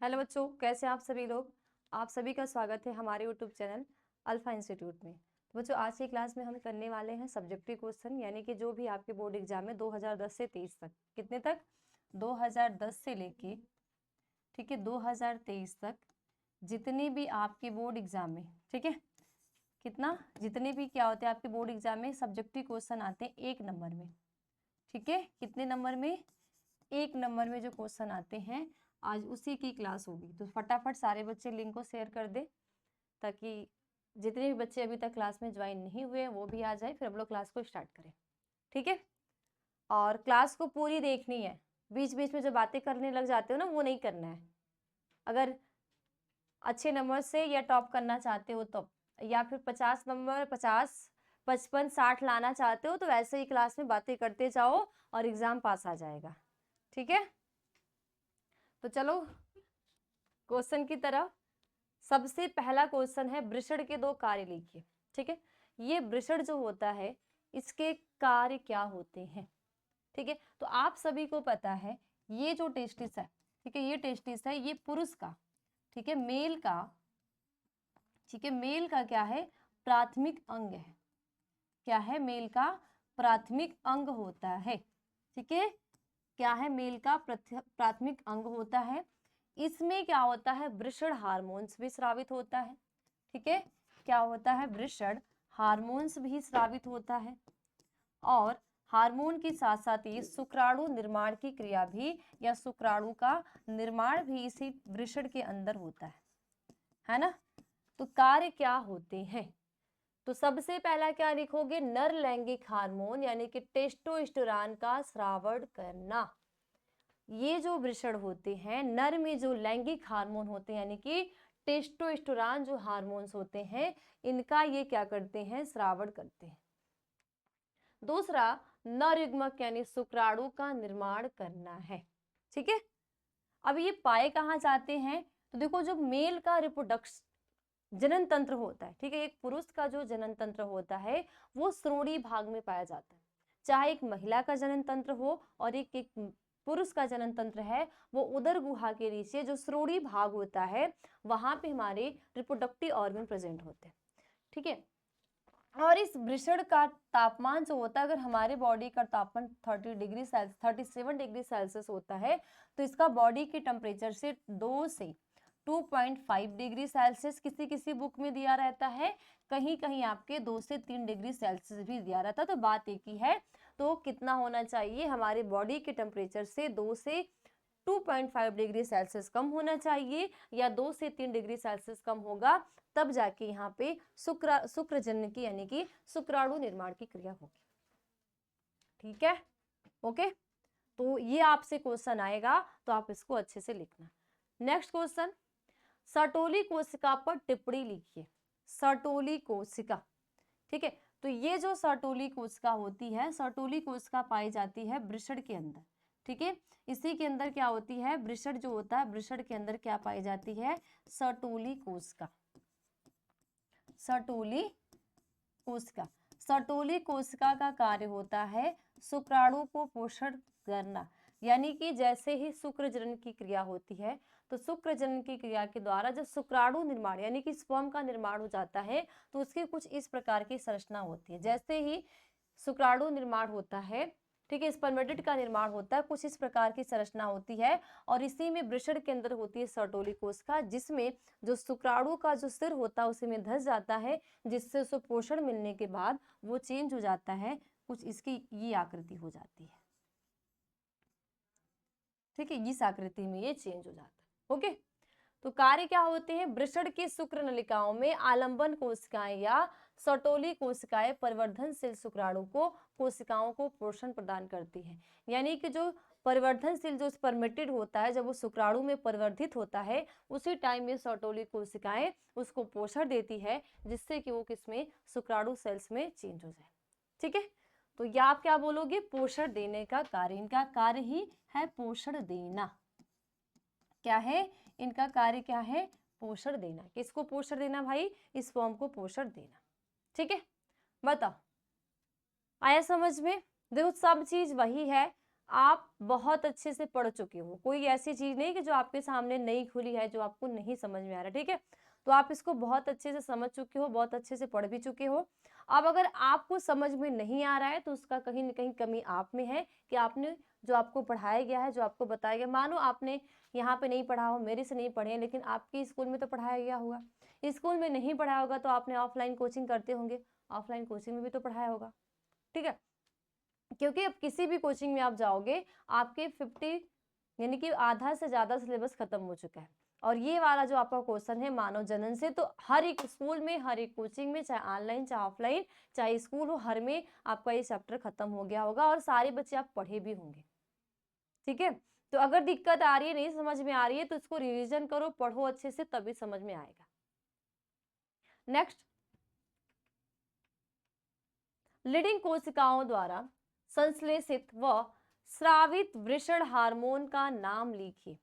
Hello बच्चों, कैसे हैं आप सभी लोग। आप सभी का स्वागत है हमारे यूट्यूब चैनल अल्फा इंस्टीट्यूट में। तो बच्चों, आज की क्लास में हम करने वाले हैं सब्जेक्टिव क्वेश्चन, यानी कि जो भी आपके बोर्ड एग्जाम में 2010 से 23 तक, कितने तक, 2010 से लेके, ठीक है, 2023 तक जितने भी आपके बोर्ड एग्जाम में, ठीक है, कितना, जितने भी क्या होते हैं आपके बोर्ड एग्जाम में सब्जेक्टिव क्वेश्चन आते हैं 1 नंबर में, ठीक है, कितने नंबर में, 1 नंबर में जो क्वेश्चन आते हैं, आज उसी की क्लास होगी। तो फटाफट सारे बच्चे लिंक को शेयर कर दे, ताकि जितने भी बच्चे अभी तक क्लास में ज्वाइन नहीं हुए हैं वो भी आ जाए, फिर हम लोग क्लास को स्टार्ट करें, ठीक है। और क्लास को पूरी देखनी है, बीच बीच में जो बातें करने लग जाते हो ना, वो नहीं करना है। अगर अच्छे नंबर से या टॉप करना चाहते हो तो, या फिर 50 नंबर, 50, 55, 60 लाना चाहते हो तो वैसे ही क्लास में बातें करते जाओ और एग्जाम पास आ जाएगा, ठीक है। तो चलो क्वेश्चन की तरफ। सबसे पहला क्वेश्चन है, वृषण के 2 कार्य लिखिए, ठीक है। ये वृषण जो होता है इसके कार्य क्या होते हैं, ठीक है। तो आप सभी को पता है ये जो टेस्टिस है, ठीक है, ये टेस्टिस है, ये पुरुष का, ठीक है, मेल का, ठीक है, मेल का क्या है, प्राथमिक अंग है। क्या है, मेल का प्राथमिक अंग होता है, ठीक है। क्या है, मेल का प्राथमिक अंग होता है। इसमें क्या होता है, वृषण हार्मोन्स भी स्रावित होता है, ठीक है। क्या होता है, वृषण हार्मोन्स भी स्रावित होता है। और हार्मोन के साथ साथ ये शुक्राणु निर्माण की क्रिया भी, या शुक्राणु का निर्माण भी इसी वृषण के अंदर होता है ना। तो कार्य क्या होते हैं, तो सबसे पहला क्या लिखोगे, नर लैंगिक हार्मोन यानी कि टेस्टोस्टेरोन का स्रावण करना। ये जो वृषण होते हैं, नर में जो लैंगिक हार्मोन होते हैं यानी कि टेस्टोस्टेरोन जो हार्मोन्स होते हैं, इनका ये क्या करते हैं, स्रावण करते हैं। दूसरा, नर युग्मक यानी शुक्राणु का निर्माण करना है, ठीक है। अब ये पाए कहाँ जाते हैं, तो देखो जो मेल का रिप्रोडक्शन जनन तंत्र होता है, ठीक है, एक पुरुष का जो जनन तंत्र होता है वो श्रोणि भाग में पाया जाता है। चाहे एक महिला का जनन तंत्र हो और एक पुरुष का जनन तंत्र है, वो उदर गुहा के नीचे जो श्रोणि भाग होता है वहां पे हमारे रिप्रोडक्टिव ऑर्गन प्रेजेंट होते हैं, ठीक है। और इस वृषण का तापमान जो होता है, अगर हमारे बॉडी का तापमान 30 डिग्री सेल्सियस 37 डिग्री सेल्सियस होता है, तो इसका बॉडी के टेम्परेचर से 2 से 2.5 डिग्री सेल्सियस किसी किसी बुक में दिया रहता है, कहीं कहीं आपके 2 से 3 डिग्री सेल्सियस भी दिया रहता है। तो बात एक ही है, तो कितना होना चाहिए, हमारे बॉडी के टेम्परेचर से 2 से 2.5 डिग्री सेल्सियस कम होना चाहिए, या 2 से 3 डिग्री सेल्सियस कम होगा, तब जाके यहाँ पे शुक्रजनन की यानी कि शुक्राणु निर्माण की क्रिया होगी, ठीक है, ओके। तो ये आपसे क्वेश्चन आएगा, तो आप इसको अच्छे से लिखना। नेक्स्ट क्वेश्चन, सर्टोली कोशिका पर टिप्पणी लिखिए। सर्टोली कोशिका, ठीक है। तो ये जो सर्टोली कोशिका होती है, सर्टोली कोशिका पाई जाती है वृषण के अंदर, ठीक है। इसी के अंदर क्या होती है, वृषण जो होता है, वृषण के अंदर क्या पाई जाती है, सर्टोली कोशिका। सर्टोली कोशिका, सर्टोली कोशिका का कार्य होता है शुक्राणु को पोषण करना, यानी कि जैसे ही शुक्रजनन की क्रिया होती है, तो शुक्रजनन की क्रिया के द्वारा जब शुक्राणु निर्माण यानी कि स्पर्म का निर्माण हो जाता है, तो उसकी कुछ इस प्रकार की संरचना होती है। जैसे ही शुक्राणु निर्माण होता है, ठीक है, स्पर्मेटिड का निर्माण होता है, कुछ इस प्रकार की संरचना होती है। और इसी में वृषण के अंदर होती है सर्टोली कोशिका, जिसमें जो शुक्राणु का जो सिर होता है उसी में धस जाता है, जिससे उसे पोषण मिलने के बाद वो चेंज हो जाता है, कुछ इसकी ये आकृति हो जाती है, ठीक है, इस आकृति में ये चेंज हो जाता है, ओके। तो कार्य क्या होते हैं, वृषण की शुक्र नलिकाओं में आलंबन कोशिकाएं या सर्टोली कोशिकाएं परिवर्धनशील शुक्राणु को कोशिकाओं को पोषण प्रदान करती है। यानी कि जो परिवर्धनशील जो स्पर्मेटिड होता है, जब वो शुक्राणु में परिवर्तित होता है, उसी टाइम ये सर्टोली कोशिकाएं उसको पोषण देती है, जिससे कि वो किसमें, शुक्राणु सेल्स में चेंज हो जाए, ठीक है। तो या आप क्या बोलोगे, पोषण देने का कार्य, इनका कार्य ही है पोषण देना। क्या है, इनका कार्य क्या है, पोषण देना। किसको पोषण देना भाई, इस फॉर्म को पोषण देना, ठीक है। बताओ, आया समझ में। देखो सब चीज वही है, आप बहुत अच्छे से पढ़ चुके हो, कोई ऐसी चीज नहीं कि जो आपके सामने नई खुली है जो आपको नहीं समझ में आ रहा, ठीक है। तो आप इसको बहुत अच्छे से समझ चुके हो, बहुत अच्छे से पढ़ भी चुके हो। अब अगर आपको समझ में नहीं आ रहा है तो उसका कहीं ना कहीं कमी आप में है कि आपने जो आपको पढ़ाया गया है, जो आपको बताया गया, मानो आपने यहाँ पे नहीं पढ़ा हो, मेरे से नहीं पढ़े, लेकिन आपके स्कूल में तो पढ़ाया गया होगा। स्कूल में नहीं पढ़ाया होगा तो आपने ऑफलाइन कोचिंग करते होंगे, ऑफलाइन कोचिंग में भी तो पढ़ाया होगा, ठीक है। क्योंकि अब किसी भी कोचिंग में आप जाओगे, आपके 50 यानी कि आधा से ज्यादा सिलेबस खत्म हो चुका है। और ये वाला जो आपका क्वेश्चन है मानव जनन से, तो हर एक स्कूल में, हर एक कोचिंग में, चाहे ऑनलाइन चाहे ऑफलाइन चाहे स्कूल हो, हर में आपका ये चैप्टर खत्म हो गया होगा और सारे बच्चे आप पढ़े भी होंगे, ठीक है। तो अगर दिक्कत आ रही है, नहीं समझ में आ रही है, तो इसको रिवीजन करो, पढ़ो अच्छे से, तभी समझ में आएगा। नेक्स्ट, लीडिंग कोशिकाओं द्वारा संश्लेषित व स्रावित वृषण हार्मोन का नाम लिखिए।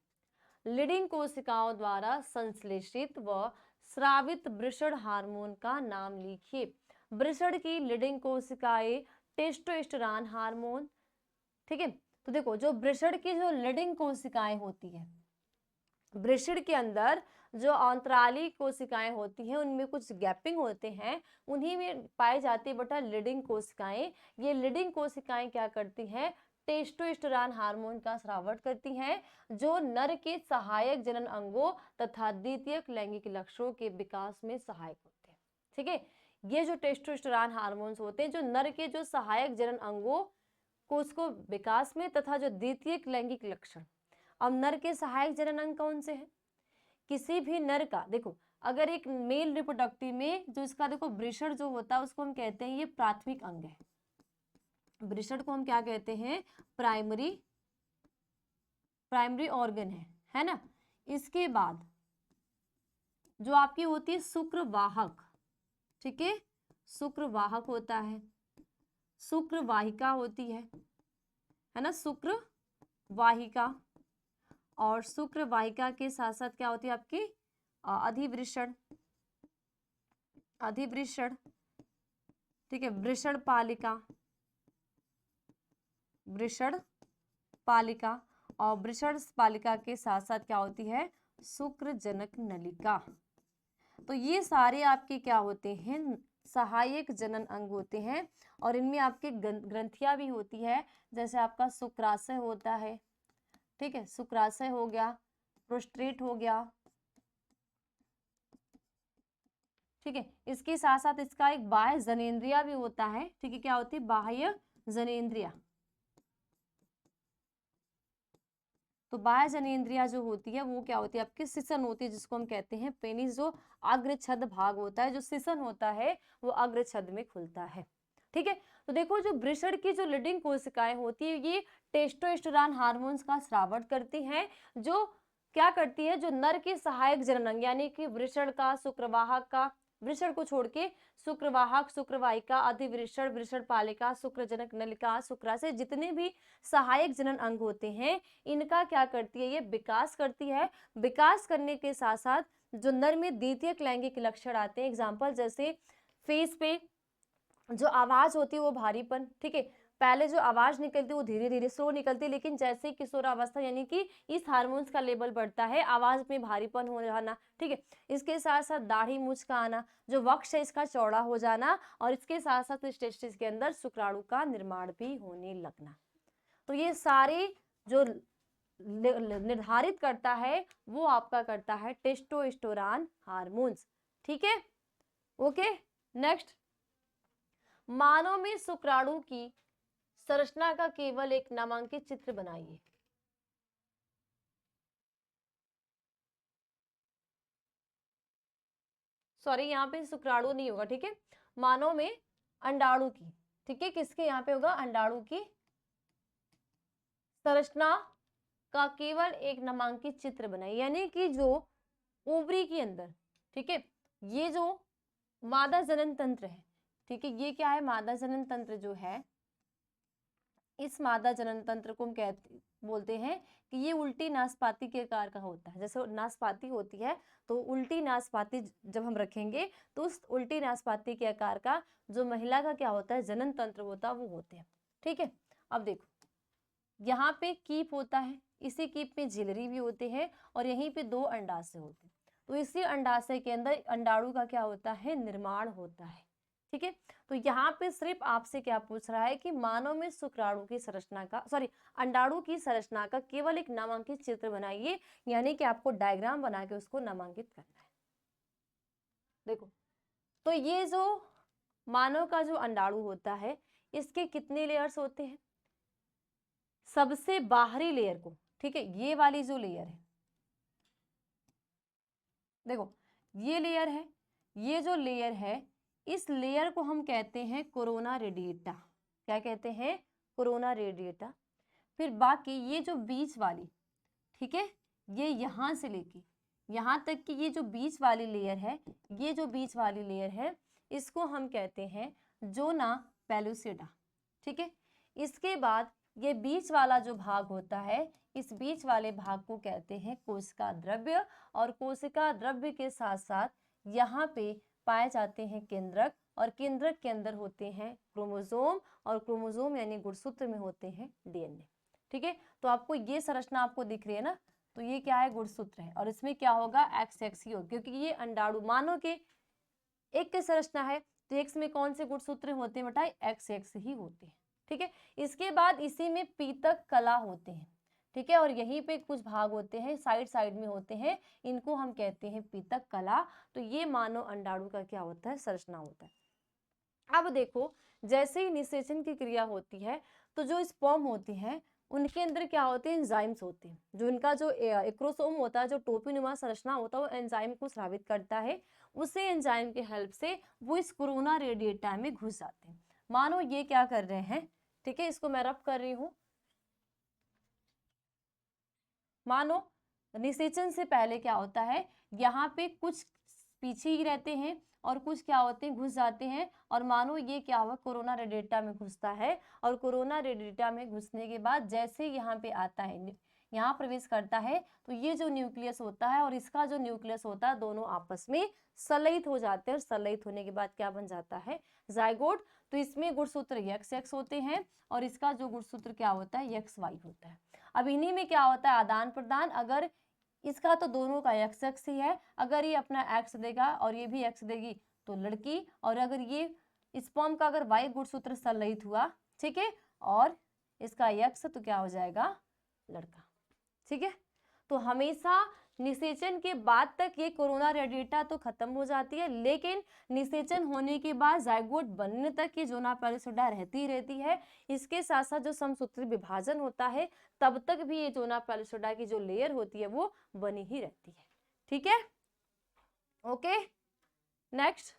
लीडिंग कोशिकाओं द्वारा संश्लेषित व स्रावित वृषण हार्मोन का नाम लिखिए। वृषण की लीडिंग कोशिकाएं टेस्टोस्टेरोन हार्मोन, ठीक है। तो देखो, जो वृषण की जो लीडिंग कोशिकाएं होती है, वृषण के अंदर जो अंतराली कोशिकाएं होती हैं उनमें कुछ गैपिंग होते हैं, उन्हीं में पाई जाती है बेटा लीडिंग कोशिकाएं। ये लीडिंग कोशिकाएं क्या करती हैं, टेस्टोस्टेरोन हार्मोन का स्रावण करती हैं, जो नर के सहायक जनन अंगों तथा द्वितीयक लैंगिक लक्षणों के विकास में सहायक होते हैं, ठीक है। ये जो टेस्टोस्टेरोन हार्मोन्स होते हैं, जो नर के जो सहायक जनन अंगों को उसको विकास में तथा जो द्वितीयक लैंगिक लक्षण, अब नर के सहायक जनन अंग कौन से हैं, किसी भी नर का, देखो अगर एक मेल रिप्रोडक्टिव में जो इसका देखो वृषण जो होता है उसको हम कहते हैं ये प्राथमिक अंग है। वृषण को हम क्या कहते हैं, प्राइमरी ऑर्गन है ना। इसके बाद जो आपकी होती है शुक्रवाहक, ठीक है, शुक्रवाहक होता है, शुक्रवाहिका होती है ना, शुक्रवाहिका। और शुक्रवाहिका के साथ साथ क्या होती है आपकी अधिवृषण, ठीक है, वृषण पालिका। और वृषण पालिका के साथ साथ क्या होती है, शुक्रजनक नलिका। तो ये सारे आपके क्या होते हैं, सहायक जनन अंग होते हैं। और इनमें आपके ग्रंथियां भी होती है, जैसे आपका शुक्राशय होता है, ठीक है, शुक्राशय हो गया, प्रोस्टेट हो गया, ठीक है। इसके साथ साथ इसका एक बाह्य जनेंद्रिया भी होता है, ठीक है, क्या होती है, बाह्य जनेंद्रिया। तो बाह्य जनेंद्रिया जो होती है वो क्या होती है आपकी सिसन होती है, जिसको हम कहते हैं पेनिस। जो अग्रछद भाग होता है, जो सिसन होता है, वो अग्रछद में खुलता है, ठीक है। तो देखो, जो वृषण की जो लीडिंग कोशिकाएं होती है ये टेस्टोस्टेरोन हार्मोन्स का स्रावण करती हैं, जो क्या करती है, जो नर के सहायक जनन अंग यानी कि वृषण का, शुक्रवाहक का, वृषण को छोड़ के शुक्रवाहक, शुक्रवाहिका, अधिवृषण, वृषण पालिका, शुक्रजनक नलिका, शुक्राशय, जितने भी सहायक जनन अंग होते हैं इनका क्या करती है, ये विकास करती है। विकास करने के साथ साथ जो नर में द्वितीयक लैंगिक लक्षण आते हैं, एग्जाम्पल जैसे फेस पे जो आवाज होती है वो भारीपन, ठीक है, पहले जो आवाज निकलती है वो धीरे धीरे स्लो निकलती है, लेकिन जैसे ही किशोरावस्था यानी कि इस हार्मोन्स का लेवल बढ़ता है, आवाज में भारीपन हो जाना, ठीक है। इसके साथ साथ दाढ़ी मूछ का आना, जो वक्ष है इसका चौड़ा हो जाना, और इसके साथ साथ इस टेस्टिस के अंदर शुक्राणु का निर्माण भी होने लगना। तो ये सारे जो निर्धारित करता है वो आपका करता है टेस्टोस्टेरोन हार्मोन्स, ठीक है, ओके। नेक्स्ट, मानव में शुक्राणु की संरचना का केवल एक नामांकित चित्र बनाइए। सॉरी, यहाँ पे शुक्राणु नहीं होगा, ठीक है, मानव में अंडाणु की, ठीक है, किसके यहाँ पे होगा, अंडाणु की संरचना का केवल एक नामांकित चित्र बनाइए। यानी कि जो ओवरी के अंदर, ठीक है, ये जो मादा जनन तंत्र है, ठीक है, ये क्या है, मादा जनन तंत्र जो है, इस मादा जनन तंत्र को हम बोलते हैं कि ये उल्टी नाशपाती के आकार का होता है। जैसे नाशपाती होती है तो उल्टी नाशपाती जब हम रखेंगे तो उस उल्टी नाशपाती के आकार का जो महिला का क्या होता है, जनन तंत्र होता है, वो होते हैं, ठीक है। अब देखो, यहाँ पे कीप होता है, इसी कीप में झिल्ली भी होते हैं और यहीं पे 2 अंडाशय होते हैं। तो इसी अंडाशय के अंदर अंडाणु का क्या होता है, निर्माण होता है। ठीक है, तो यहाँ पे सिर्फ आपसे क्या पूछ रहा है कि मानव में शुक्राणु की संरचना का अंडाणु की संरचना का केवल एक नामांकित चित्र बनाइए, यानी कि आपको डायग्राम बना के उसको नामांकित करना है। देखो, तो ये जो मानव का जो अंडाणु होता है, इसके कितने लेयर्स होते हैं? सबसे बाहरी लेयर को, ठीक है, ये वाली जो लेयर है, देखो ये लेयर है, ये जो लेयर है, इस लेयर को हम कहते हैं कोरोना रेडिएटा। क्या कहते हैं? Corona radiata. फिर बाकी ये जो बीच वाली, ठीक है, ये यहां से लेके यहां तक की ये जो बीच वाली लेयर है, ये जो बीच वाली लेयर है, इसको हम कहते हैं जोना पेलुसिडा। ठीक है, इसके बाद ये बीच वाला जो भाग होता है, इस बीच वाले भाग को कहते हैं कोशिका द्रव्य, और कोशिका द्रव्य के साथ साथ यहाँ पे पाए जाते हैं केंद्रक, और केंद्रक के अंदर होते हैं क्रोमोसोम, और क्रोमोसोम यानी गुणसूत्र में होते हैं डीएनए। ठीक है, तो आपको ये संरचना आपको दिख रही है ना, तो ये क्या है, गुणसूत्र है, और इसमें क्या होगा, एक्स एक्स ही होगा, क्योंकि ये अंडाणु मानव के एक की संरचना है, तो एक्स में कौन से गुणसूत्र होते हैं बेटा, एक्स एक्स ही होते हैं। ठीक है, इसके बाद इसी में पीतक कला होते हैं। ठीक है, और यहीं पे कुछ भाग होते हैं, साइड साइड में होते हैं, इनको हम कहते हैं पीतक कला। तो ये मानव अंडाणु का क्या होता है, संरचना होता है। अब देखो, जैसे ही निषेचन की क्रिया होती है, तो जो स्पर्म होती है उनके अंदर क्या होते हैं, एंजाइम्स होते हैं। जो इनका जो एक्रोसोम होता है, जो टोपीनुमा संरचना होता है, वो एंजाइम को स्रावित करता है। उसी एंजाइम के हेल्प से वो इस कोरोना रेडिएटा में घुस जाते हैं। मानो ये क्या कर रहे हैं, ठीक है, इसको मैं रब कर रही हूँ। मानो निषेचन से पहले क्या होता है, यहाँ पे कुछ पीछे ही रहते हैं और कुछ क्या होते हैं, घुस जाते हैं, और मानो ये क्या हुआ, कोरोना रेडिएटा में घुसता है, और कोरोना रेडिएटा में घुसने के बाद जैसे यहाँ पे आता है, यहाँ प्रवेश करता है, तो ये जो न्यूक्लियस होता है और इसका जो न्यूक्लियस होता है, दोनों आपस में संलयित हो जाते हैं, और संलयित होने के बाद क्या बन जाता है, जाइगोट। तो इसमें गुणसूत्र एक्स एक्स होते हैं, और इसका जो गुणसूत्र क्या होता है, एक्स वाई होता है। अब इन्हीं में क्या होता है, आदान प्रदान। अगर इसका तो दोनों का एक्स एक्स ही है, अगर ये अपना एक्स देगा और ये भी एक्स देगी तो लड़की, और अगर ये स्पर्म का अगर वाई गुणसूत्र संलयित हुआ, ठीक है, और इसका एक्स, तो क्या हो जाएगा, लड़का। ठीक है, तो हमेशा निषेचन के बाद तक ये कोरोना रेडिएटा तो खत्म हो जाती है, लेकिन निषेचन होने के बाद जाइगोट बनने तक ये जोना पेलुसिडा रहती है। इसके साथ साथ जो समसूत्री विभाजन होता है, तब तक भी ये जोना पेलुसिडा की जो लेयर होती है वो बनी ही रहती है। ठीक है, ओके, नेक्स्ट,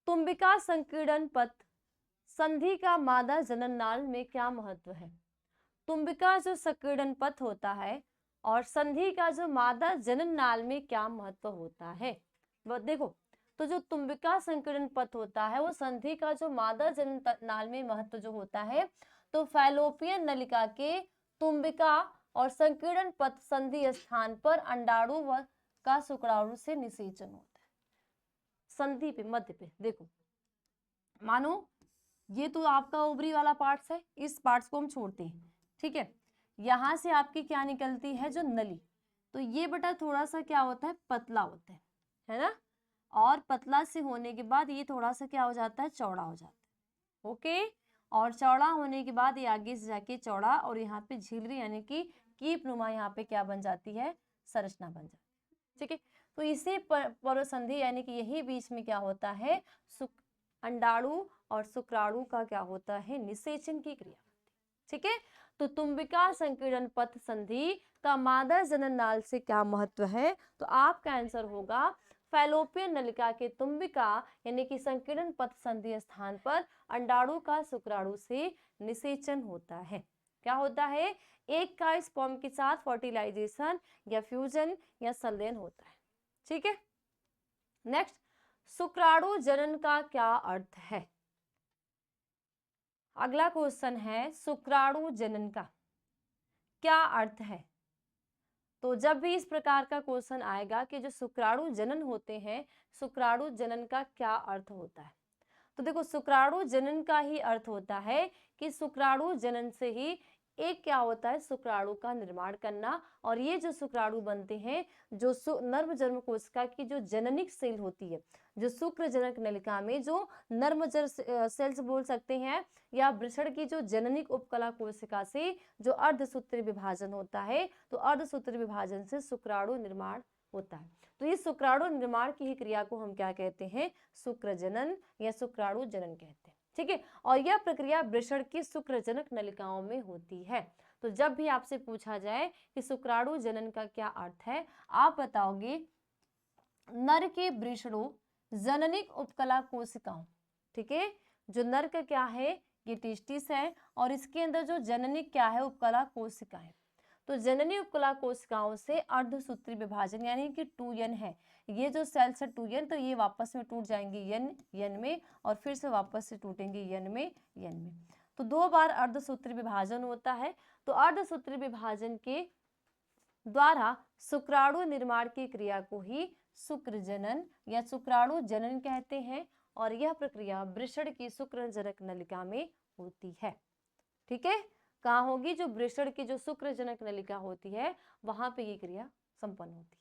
तुम्बिका संकीर्णन पथ संधि का मादा जनन नाल में क्या महत्व है? तुम्बिका जो संकीर्णन पथ होता है और संधि का जो मादा जनन नाल में क्या महत्व होता है, वो देखो। तो जो तुम्बिका संकीर्णन पथ होता है, वो संधि का जो मादा जनन नाल में महत्व जो होता है, तो फैलोपियन नलिका के तुम्बिका और संकीर्णन पथ संधि स्थान पर अंडाणु का शुक्राणु से निषेचन होता है। संधि पे, मध्य पे, देखो मानो ये तो आपका ओवरी वाला पार्ट है, इस पार्ट को हम छोड़ते हैं। ठीक है, यहां से आपकी क्या निकलती है, जो नली, तो ये बेटा थोड़ा सा क्या होता है, पतला होता है ना, और पतला से होने के बाद ये थोड़ा सा क्या हो जाता है, चौड़ा हो जाता है। ओके, और चौड़ा होने के बाद ये आगे से जाके चौड़ा, और यहाँ पे झिल्ली यानी कि कीप नुमा यहाँ पे क्या बन जाती है, संरचना बन जाती है। ठीक है, तो इसी परसंधि यानी कि यही बीच में क्या होता है, अंडाणु और शुक्राणु का क्या होता है, निषेचन की क्रिया। ठीक है, तो तुम्बिका संकीर्णन पथ संधि का मादा जनन नाल से क्या महत्व है, तो आपका आंसर होगा फैलोपियन नलिका के तुम्बिका यानी कि संकीर्णन पथ संधि स्थान पर अंडाणु का शुक्राणु से निषेचन होता है। क्या होता है, एक का स्पर्म के साथ फर्टिलाइजेशन या फ्यूजन या संलयन होता है। ठीक है, नेक्स्ट, शुक्राणु जनन का क्या अर्थ है? अगला क्वेश्चन है, शुक्राणु जनन का क्या अर्थ है? तो जब भी इस प्रकार का क्वेश्चन आएगा कि जो शुक्राणु जनन होते हैं, शुक्राणु जनन का क्या अर्थ होता है, तो देखो शुक्राणु जनन का ही अर्थ होता है कि शुक्राणु जनन से ही एक क्या होता है, शुक्राणु का निर्माण करना। और ये जो शुक्राणु बनते हैं, जो नर्मजन्म कोशिका की जो जननिक सेल होती है, जो शुक्रजनक नलिका में जो नर्मजर सेल्स बोल सकते हैं, या वृषण की जो जननिक उपकला कोशिका से जो अर्धसूत्री विभाजन होता है, तो अर्धसूत्री विभाजन से शुक्राणु निर्माण होता है। तो इस शुक्राणु निर्माण की ही क्रिया को हम क्या कहते हैं, शुक्रजनन या शुक्राणु जनन कहते हैं। ठीक है, और यह प्रक्रिया वृषण की शुक्रजनक नलिकाओं में होती है। तो जब भी आपसे पूछा जाए कि शुक्राणु जनन का क्या अर्थ है, आप बताओगे नर के वृषणों जननिक उपकला कोशिकाओं। ठीक है, जो नर का क्या है, ये टेस्टिस है, और इसके अंदर जो जननिक क्या है, उपकला कोशिकाएं। तो जननी उपकला कोशिकाओं से अर्धसूत्री विभाजन यानी कि 2n है, ये जो सेल्स है 2n, तो ये वापस में टूट जाएंगे n में, और फिर से वापस से टूटेंगे n में। तो 2 बार अर्धसूत्री विभाजन होता है। तो अर्धसूत्री विभाजन के द्वारा शुक्राणु निर्माण की क्रिया को ही शुक्रजनन या शुक्राणु जनन कहते हैं, और यह प्रक्रिया वृषण की शुक्रजनक नलिका में होती है। ठीक है, कहाँ होगी, जो वृषण की जो शुक्रजनक नलिका होती है वहां पे ये क्रिया संपन्न होती है।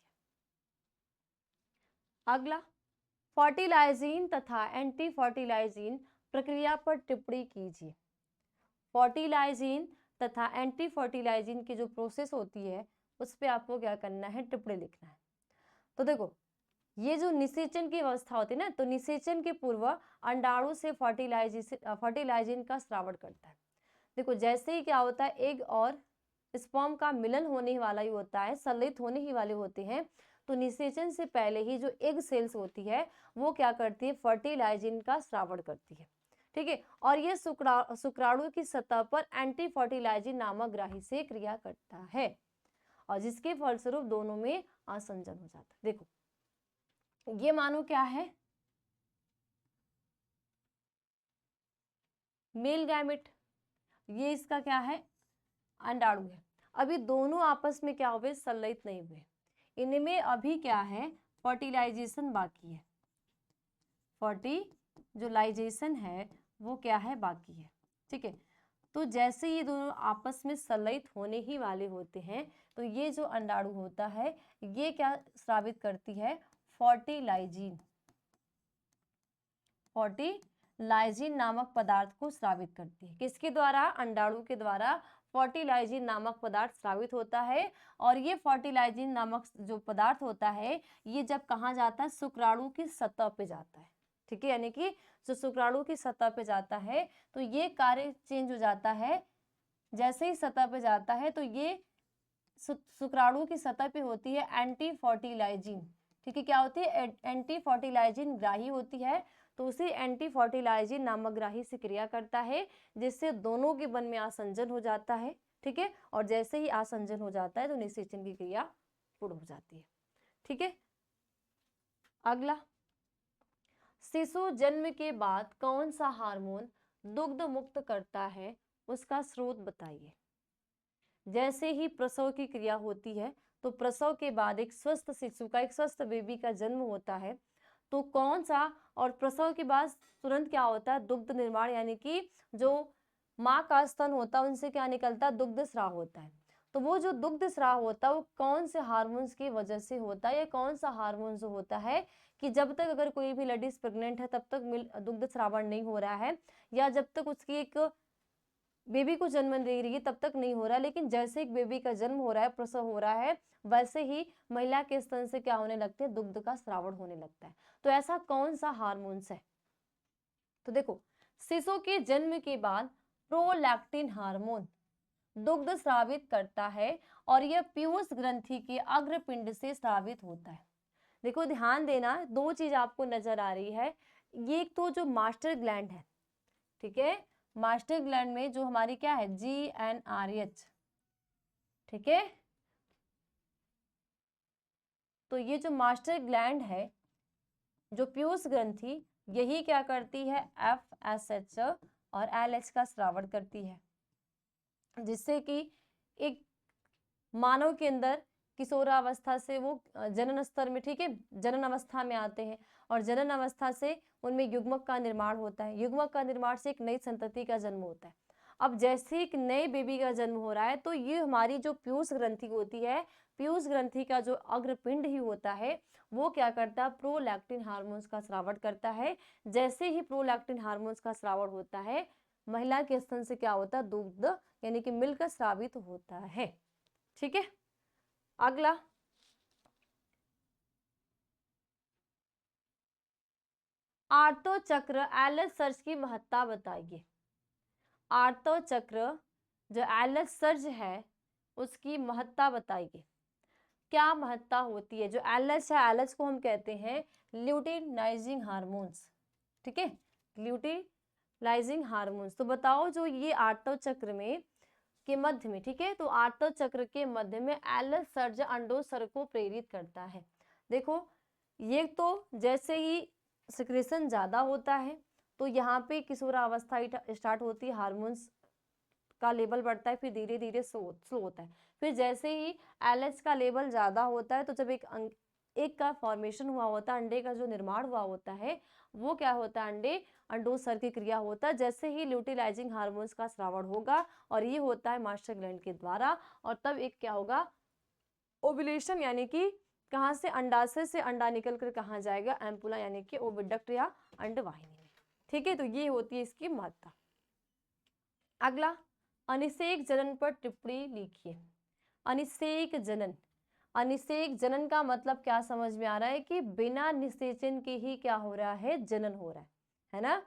अगला, फर्टिलाइजिन तथा एंटी फर्टिलाइजिन प्रक्रिया पर टिप्पणी कीजिए। फर्टिलाइजिन तथा एंटी फर्टिलाइजिन की जो प्रोसेस होती है उस पर आपको क्या करना है, टिप्पणी लिखना है। तो देखो, ये जो निषेचन की अवस्था होती है ना, तो निषेचन के पूर्व अंडाणु से फर्टिलाइजिन का स्रावण करता है। देखो, जैसे ही क्या होता है, एग और स्पर्म का मिलन होने वाला ही होता है, संलेत होने ही वाले होते हैं, तो निषेचन से पहले ही जो एग सेल्स होती है वो क्या करती है, फर्टिलाइजिन का स्रावण करती है। ठीक है, और ये शुक्राणु की सतह पर एंटी फर्टिलाइजिन नामक ग्राही से क्रिया करता है, और जिसके फलस्वरूप दोनों में आसंजन हो जाता है। देखो, ये मानो क्या है, मेल गैमेट, ये इसका क्या है, अंडाणु है। अभी दोनों आपस में क्या हुए, संलयित नहीं हुए, इनमें अभी क्या है, फर्टिलाइजेशन बाकी है। फर्टिलाइजेशन है वो क्या है, बाकी है। ठीक है, तो जैसे ये दोनों आपस में संलयित होने ही वाले होते हैं, तो ये जो अंडाणु होता है ये क्या स्रावित करती है, फर्टिलाइजिन नामक पदार्थ को स्रावित करती है। किसके द्वारा, अंडाणु के द्वारा फर्टिलाइजिन नामक पदार्थ स्रावित होता है। और ये फर्टिलाइजिन नामक जो पदार्थ होता है ये जब कहाँ जाता है, शुक्राणु की सतह पे जाता है। ठीक है, यानी कि जो शुक्राणु की सतह पे जाता है तो ये कार्य चेंज हो जाता है। जैसे ही सतह पे जाता है तो ये शुक्राणु की सतह पे होती है एंटी फर्टिलाइजिन। ठीक है, क्या होती है, एंटी फर्टिलाइजिन ग्राही होती है। तो उसी एंटी फर्टिलाइजिन नामक ग्राही से क्रिया करता है, जिससे दोनों के बन में आसंजन हो जाता है। ठीक है, और जैसे ही आसंजन हो जाता है तो निषेचन की क्रिया पूर्ण हो जाती है। ठीक है, अगला, शिशु जन्म के बाद कौन सा हार्मोन दुग्ध मुक्त करता है, उसका स्रोत बताइए। जैसे ही प्रसव की क्रिया होती है तो प्रसव के बाद एक स्वस्थ शिशु का, एक स्वस्थ बेबी का जन्म होता है, तो कौन सा, और प्रसव के बाद तुरंत क्या होता है, दुग्ध निर्माण, यानी कि जो माँ का स्तन होता है उनसे क्या निकलता है, दुग्ध स्राव होता है। तो वो जो दुग्ध स्राव होता है वो कौन से हार्मोन्स की वजह से होता है, या कौन सा हार्मोन जो होता है कि जब तक अगर कोई भी लेडीज प्रेग्नेंट है तब तक दुग्ध स्रावण नहीं हो रहा है, या जब तक उसकी एक बेबी को जन्म दे रही है तब तक नहीं हो रहा है, लेकिन जैसे एक बेबी का जन्म हो रहा है, प्रसव हो रहा है, वैसे ही महिला के स्तन से क्या होने लगते हैं, दुग्ध का स्रावण होने लगता है। तो ऐसा कौन सा हार्मोन्स है, तो देखो, शिशु के जन्म के बाद प्रोलैक्टिन हार्मोन दुग्ध स्रावित करता है, और यह पीयूष ग्रंथि के अग्रपिंड से स्रावित होता है। देखो, ध्यान देना, दो चीज आपको नजर आ रही है। ये एक तो जो मास्टर ग्लैंड है, ठीक है, मास्टर ग्लैंड में जो हमारी क्या है, GnRH, ठीक है, तो ये जो मास्टर ग्लैंड है, जो पीयूष ग्रंथि, यही क्या करती है, FSH और LH का स्रावण करती है, जिससे कि एक मानव के अंदर किशोरावस्था से वो जनन स्तर में, ठीक है, जनन अवस्था में आते हैं, और जनन अवस्था से उनमें युग्मक का निर्माण होता है। युग्मक का निर्माण से एक नई संतति का जन्म होता है। अब जैसे एक नए बेबी का जन्म हो रहा है, तो ये हमारी जो पीयूष ग्रंथि होती है, पीयूष ग्रंथि का जो अग्रपिंड ही होता है, वो क्या करता है, प्रोलैक्टिन हार्मोन्स का स्रावण करता है। जैसे ही प्रोलैक्टिन हार्मोन्स का स्रावण होता है, महिला के स्तन से क्या होता है, दुग्ध यानी कि मिल्क स्रावित होता है। ठीक है, अगला आर्तो चक्र एलएच सर्ज की महत्ता बताइए। आर्तो चक्र जो एलएच सर्ज है उसकी महत्ता बताइए, क्या महत्ता होती है। जो एलएच है, एलएच को हम कहते हैं ल्यूटिनाइजिंग हार्मोन्स, ठीक है, ल्यूटिनाइजिंग हार्मोन्स। तो बताओ जो ये आर्तो चक्र में के मध्य में, ठीक है, तो आर्तो चक्र के मध्य में एलएच सर्ज अंडोत्सर्ग को प्रेरित करता है। देखो ये तो जैसे ही सिक्रेशन ज्यादा होता है तो यहाँ पे किशोरावस्था स्टार्ट होती है, हार्मोन्स का लेवल बढ़ता है, फिर धीरे धीरे स्लो होता है। फिर जैसे ही एलएच का लेवल ज्यादा होता है तो जब एक का फॉर्मेशन हुआ होता है, अंडे का जो निर्माण हुआ होता है, वो क्या होता है, अंडोत्सर्ग की क्रिया होता है। जैसे ही ल्यूटिलाइजिंग हार्मोन्स का स्रावण होगा, और ये होता है मास्टर ग्लैंड के द्वारा, और तब एक क्या होगा, ओव्यूलेशन, यानी कि कहाँ से, अंडाशय से अंडा निकल कर कहाँ जाएगा, एम्पुला यानी कि ओविडक्ट या अंडवाहिनी में। ठीक है, तो ये होती है इसकी महत्ता। अगला अनिषेक जनन पर टिप्पणी लिखिए। अनिषेक जनन, अनिषेक जनन का मतलब क्या समझ में आ रहा है कि बिना निषेचन के ही क्या हो रहा है, जनन हो रहा है ना।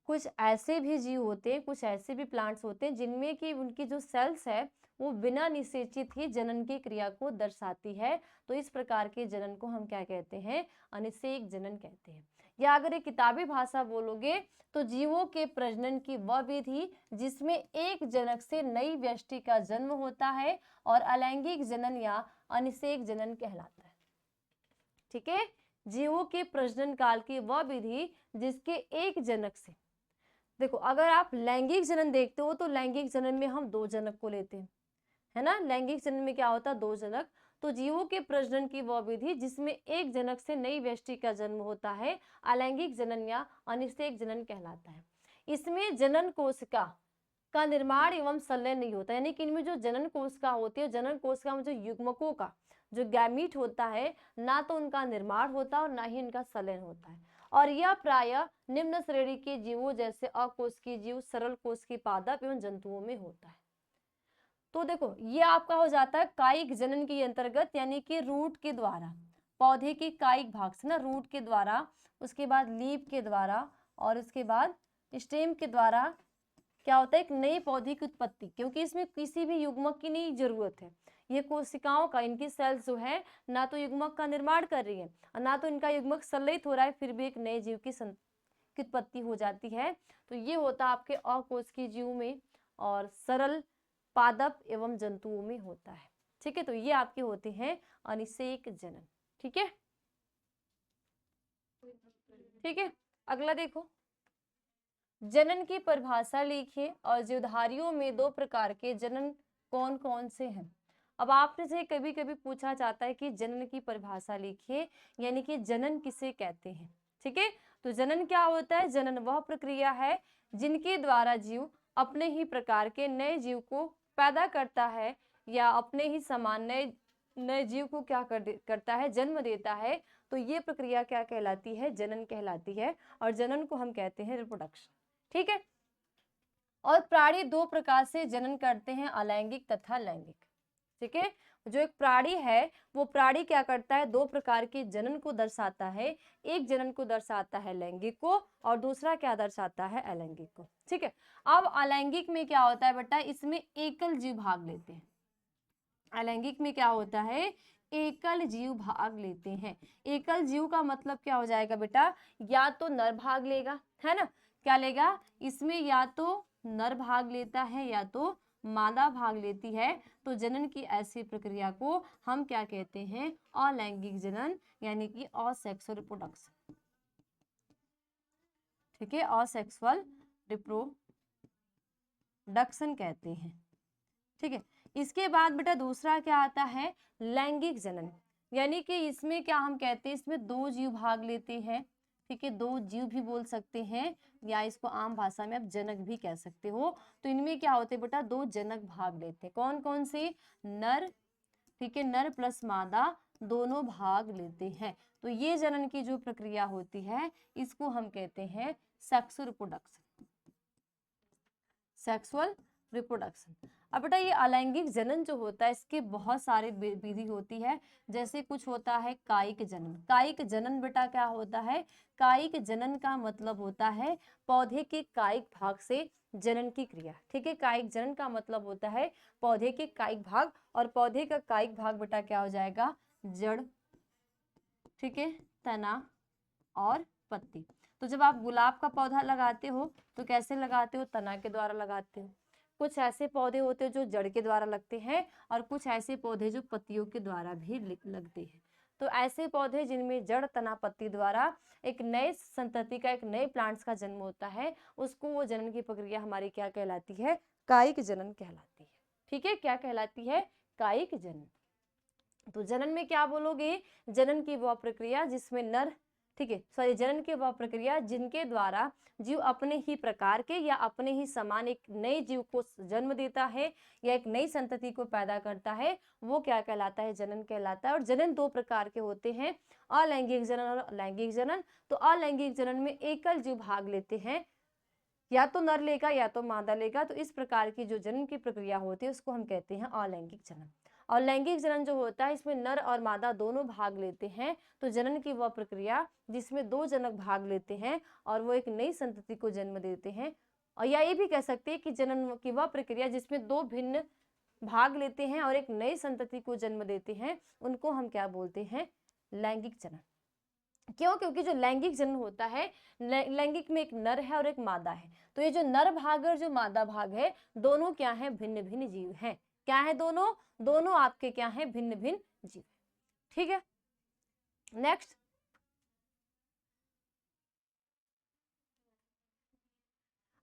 कुछ ऐसे भी जीव होते हैं, कुछ ऐसे भी प्लांट्स होते हैं जिनमें कि उनकी जो सेल्स है वो बिना निषेचित ही जनन की क्रिया को दर्शाती है। तो इस प्रकार के जनन को हम क्या कहते हैं, अनिषेक जनन कहते हैं। या अगर एक किताबी भाषा बोलोगे तो जीवों के प्रजनन की वह विधि जिसमें एक जनक से नई व्यष्टि का जन्म होता है और अलैंगिक जनन या अनिषेक जनन कहलाता है। ठीक है, जीवों के प्रजनन काल की वह विधि जिसके एक जनक से, देखो अगर आप लैंगिक जनन देखते हो तो लैंगिक जनन में हम दो जनक को लेते हैं, है ना। लैंगिक जनन में क्या होता है, दो जनक। तो जीवों के प्रजनन की वह विधि जिसमें एक जनक से नई व्यष्टि का जन्म होता है अलैंगिक जनन या अनिषेक जनन कहलाता है। इसमें जनन कोशिका का निर्माण एवं संलयन नहीं होता, यानी कि इनमें जो जनन कोशिका होती है, जनन कोशिका में जो युग्मकों का जो गैमीट होता है, ना तो उनका निर्माण होता है और ना ही इनका संलयन होता है। और यह प्रायः निम्न श्रेणी के जीवों जैसे अकोशिकीय जीव, सरल कोशिकीय पादप एवं जंतुओं में होता है। तो देखो ये आपका हो जाता है कायिक जनन के अंतर्गत, यानी कि रूट के द्वारा, पौधे के कायिक भाग से ना, रूट के द्वारा, उसके बाद लीफ के द्वारा, और उसके बाद स्टेम के द्वारा क्या होता है, एक नए पौधे की उत्पत्ति। क्योंकि इसमें किसी भी युग्मक की नहीं जरूरत है, ये कोशिकाओं का, इनकी सेल्स जो है ना तो युग्मक का निर्माण कर रही है और ना तो इनका युग्मक संलयित हो रहा है, फिर भी एक नए जीव की उत्पत्ति हो जाती है। तो ये होता है आपके अकोशिकीय जीव में और सरल पादप एवं जंतुओं में होता है। ठीक है, तो ये आपके होते हैं अनिषेक जनन। ठीक है, ठीक है, अगला देखो, जनन की परिभाषा लिखिए और जीवधारियों में दो प्रकार के जनन कौन कौन से हैं। अब आपने से कभी कभी पूछा जाता है कि जनन की परिभाषा लिखिए, यानी कि जनन किसे कहते हैं। ठीक है, तो जनन क्या होता है, जनन वह प्रक्रिया है जिनके द्वारा जीव अपने ही प्रकार के नए जीव को पैदा करता है या अपने ही समान नए जीव को क्या करता है, जन्म देता है। तो ये प्रक्रिया क्या कहलाती है, जनन कहलाती है, और जनन को हम कहते हैं रिप्रोडक्शन। ठीक है, और प्राणी दो प्रकार से जनन करते हैं, अलैंगिक तथा लैंगिक। ठीक है, जो एक प्राणी है वो प्राणी क्या करता है, दो प्रकार के जनन को दर्शाता है। एक जनन को दर्शाता है लैंगिक को और दूसरा क्या दर्शाता है, अलैंगिक को। ठीक है, अब अलैंगिक में क्या होता है बेटा, इसमें एकल जीव भाग लेते हैं। अलैंगिक में क्या होता है, एकल जीव भाग लेते हैं। एकल जीव का मतलब क्या हो जाएगा बेटा, या तो नर भाग लेगा, है ना, क्या लेगा इसमें, या तो नर भाग लेता है या तो मादा भाग लेती है। तो जनन की ऐसी प्रक्रिया को हम क्या कहते हैं, अलैंगिक जनन, यानी कि असेक्सुअल रिप्रोडक्शन। ठीक है, असेक्सुअल रिप्रोडक्शन कहते हैं। ठीक है, इसके बाद बेटा दूसरा क्या आता है, लैंगिक जनन, यानी कि इसमें क्या हम कहते हैं, इसमें दो जीव भाग लेते हैं, ठीक है, दो जीव भी बोल सकते हैं, या इसको आम भाषा में आप जनक भी कह सकते हो। तो इनमें क्या होते हैं बेटा, दो जनक भाग लेते हैं, कौन कौन से, नर, ठीक है, नर प्लस मादा दोनों भाग लेते हैं। तो ये जनन की जो प्रक्रिया होती है इसको हम कहते हैं सेक्सुअल रिप्रोडक्शन, सेक्सुअल रिप्रोडक्शन। अब बेटा ये अलैंगिक जनन जो होता है इसके बहुत सारे विधि होती है, जैसे कुछ होता है कायिक जनन। कायिक जनन बेटा क्या होता है, कायिक जनन का मतलब होता है पौधे के कायिक भाग से जनन की क्रिया, ठीक है। कायिक जनन का मतलब होता है पौधे के कायिक भाग, और पौधे का कायिक भाग बेटा क्या हो जाएगा, जड़, ठीक है, तना और पत्ती। तो जब आप गुलाब का पौधा लगाते हो तो कैसे लगाते हो, तना के द्वारा लगाते हो। कुछ ऐसे पौधे होते हैं जो जड़ के द्वारा लगते हैं, और कुछ ऐसे पौधे जो पत्तियों के द्वारा भी लगते हैं। तो ऐसे पौधे जिनमें जड़, तना, पत्ती द्वारा एक नए संतति का, एक नए प्लांट्स का जन्म होता है, उसको वो जनन की प्रक्रिया हमारी क्या कहलाती है, कायिक जनन कहलाती है, ठीक है। क्या कहलाती है, कायिक जनन। तो जनन में क्या बोलोगे, जनन की वह प्रक्रिया जिसमें नर, ठीक है, सॉरी, जनन की वह प्रक्रिया जिनके द्वारा जीव अपने ही प्रकार के या अपने ही समान एक नए जीव को जन्म देता है या एक नई संतति को पैदा करता है, वो क्या कहलाता है, जनन कहलाता है। और जनन दो प्रकार के होते हैं, अलैंगिक जनन और लैंगिक जनन। तो अलैंगिक जनन में एकल जीव भाग लेते हैं, या तो नर लेगा या तो मादा लेगा। तो इस प्रकार की जो जनन की प्रक्रिया होती है उसको हम कहते हैं अलैंगिक जनन। और लैंगिक जनन जो होता है इसमें नर और मादा दोनों भाग लेते हैं। तो जनन की वह प्रक्रिया जिसमें दो जनक भाग लेते हैं और वो एक नई संतति को जन्म देते हैं, और या ये भी कह सकते हैं कि जनन की वह प्रक्रिया जिसमें दो भिन्न भाग लेते हैं और एक नई संतति को जन्म देते हैं, उनको हम क्या बोलते हैं, लैंगिक जनन। क्यों, क्योंकि जो लैंगिक जनन होता है, लैंगिक में एक नर है और एक मादा है। तो ये जो नर भाग और जो मादा भाग है दोनों क्या है, भिन्न भिन्न जीव हैं। क्या है, दोनों दोनों आपके क्या है, भिन्न भिन्न जीव, ठीक है। नेक्स्ट,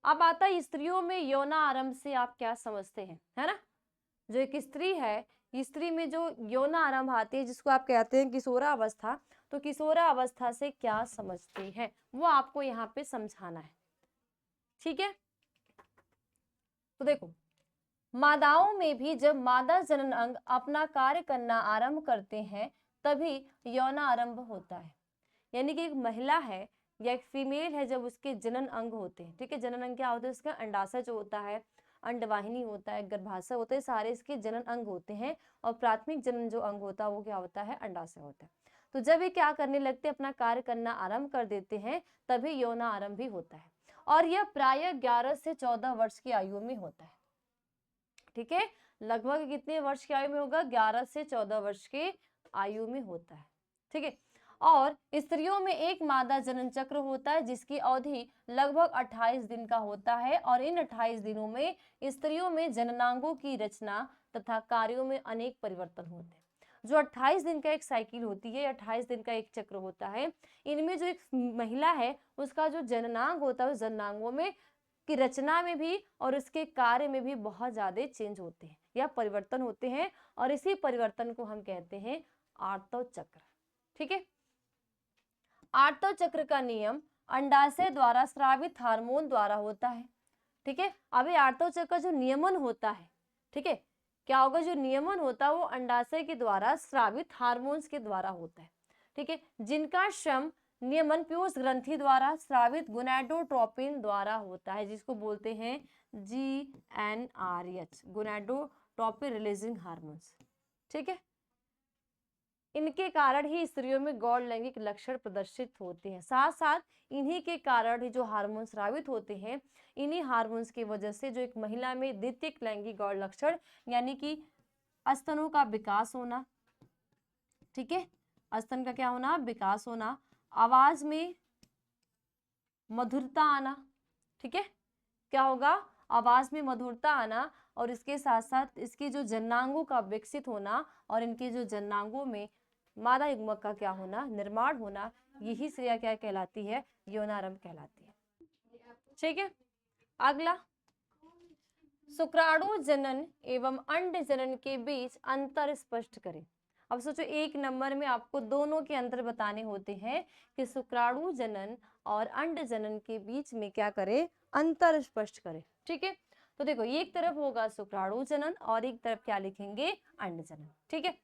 अब आता है स्त्रियों में यौन आरंभ से आप क्या समझते हैं, है ना। जो एक स्त्री है, स्त्री में जो यौन आरंभ आती है जिसको आप कहते हैं किशोरावस्था, तो किशोरावस्था से क्या समझते हैं वो आपको यहाँ पे समझाना है, ठीक है। तो देखो, मादाओं में भी जब मादा जनन अंग अपना कार्य करना आरंभ करते हैं तभी यौन आरंभ होता है। यानी कि एक महिला है या एक फीमेल है, जब उसके जनन अंग होते हैं, ठीक है, जनन अंग क्या होता है, उसका अंडाशय जो होता है, अंडवाहिनी होता है, गर्भाशय होता है, सारे इसके जनन अंग होते हैं। और प्राथमिक जनन जो अंग होता है वो क्या होता है, अंडाशय होता है। तो जब ये क्या करने लगते हैं, अपना कार्य करना आरंभ कर देते हैं, तभी यौन आरंभ भी होता है। और यह प्रायः 11 से 14 वर्ष की आयु में होता है, ठीक है। लगभग कितने वर्ष की आयु में होगा, 11 से 14 वर्ष की आयु में होता है, ठीक है। और स्त्रियों में एक मादा जनन चक्र होता है जिसकी अवधि लगभग 28 दिन का होता है। और इन 28 दिनों में स्त्रियों में जननांगों की रचना तथा कार्यों में अनेक परिवर्तन होते हैं। जो 28 दिन का एक साइकिल होती है, 28 दिन का एक चक्र होता है, इनमें जो एक महिला है उसका जो जननांग होता है, उस जननांगों में की रचना में भी और उसके कार्य में भी बहुत ज्यादा चेंज होते हैं या परिवर्तन होते हैं। और इसी परिवर्तन को हम कहते हैं आर्तव चक्र, ठीक है। आर्तव चक्र का नियम अंडाशय द्वारा स्रावित हार्मोन द्वारा होता है, ठीक है। अभी आर्तव चक्र का जो नियमन होता है, ठीक है, क्या होगा, जो नियमन होता है वो अंडाशय के द्वारा स्रावित हार्मोन्स के द्वारा होता है, ठीक है, जिनका श्रम नियमन पीयूष ग्रंथि द्वारा स्रावित गोनाडोट्रोपिन द्वारा होता है, जिसको बोलते हैं GnRH, गोनाडोट्रोपिन रिलीजिंग हार्मोन्स, ठीक है। इनके कारण ही स्त्रियों में गौण लैंगिक लक्षण प्रदर्शित होते हैं। साथ साथ इन्हीं के कारण ही जो हार्मोन स्रावित होते हैं, इन्हीं हार्मोन्स की वजह से जो एक महिला में द्वितीयक लैंगिक गौण लक्षण यानी कि स्तनों का विकास होना, ठीक है, स्तन का क्या होना, विकास होना, आवाज में मधुरता आना, ठीक है, क्या होगा, आवाज में मधुरता आना, और इसके साथ साथ इसके जो जननांगों का विकसित होना और इनके जो जननांगों में मादा युग्मक का क्या होना, निर्माण होना, यही क्रिया क्या कहलाती है, यौनारंभ कहलाती है, ठीक है। अगला, शुक्राणु जनन एवं अंड जनन के बीच अंतर स्पष्ट करें। अब सोचो, एक नंबर में आपको दोनों के अंतर बताने होते हैं कि शुक्राणु जनन और अंड जनन के बीच में क्या करें, अंतर स्पष्ट करें। ठीक है, तो देखो एक तरफ होगा शुक्राणु जनन और एक तरफ क्या लिखेंगे, अंड जनन। ठीक है,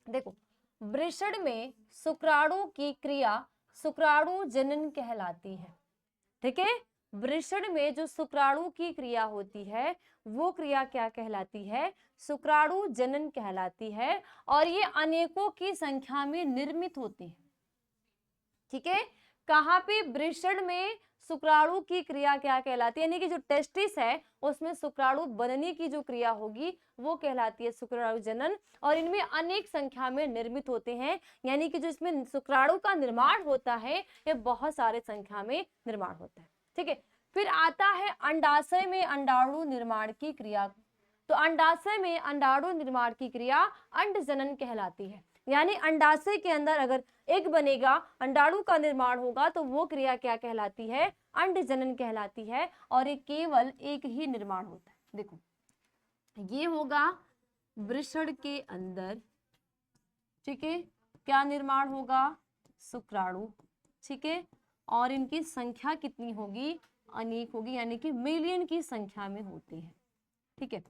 देखो वृषण में शुक्राणु की क्रिया शुक्राणु जनन कहलाती है। ठीक है, वृषण में जो शुक्राणु की क्रिया होती है वो क्रिया क्या कहलाती है, शुक्राणु जनन कहलाती है, और ये अनेकों की संख्या में निर्मित होती है। ठीक है, कहाँ पे, वृषण में शुक्राणु की क्रिया क्या कहलाती है, यानी कि जो टेस्टिस है उसमें शुक्राणु बनने की जो क्रिया होगी वो कहलाती है शुक्राणु जनन, और इनमें अनेक संख्या में निर्मित होते हैं, यानी कि जो इसमें शुक्राणु का निर्माण होता है ये बहुत सारे संख्या में निर्माण होता है। ठीक है, फिर आता है अंडाशय में अंडाणु निर्माण की क्रिया। तो अंडाशय में अंडाणु निर्माण की क्रिया अंड जनन कहलाती है, यानी अंडाशय के अंदर अगर एग बनेगा, अंडाणु का निर्माण होगा, तो वो क्रिया क्या कहलाती है, अंड जनन कहलाती है, और ये केवल एक ही निर्माण होता है। देखो ये होगा वृषण के अंदर, ठीक है, क्या निर्माण होगा, शुक्राणु। ठीक है, और इनकी संख्या कितनी होगी, अनेक होगी, यानी कि मिलियन की संख्या में होती है। ठीक है,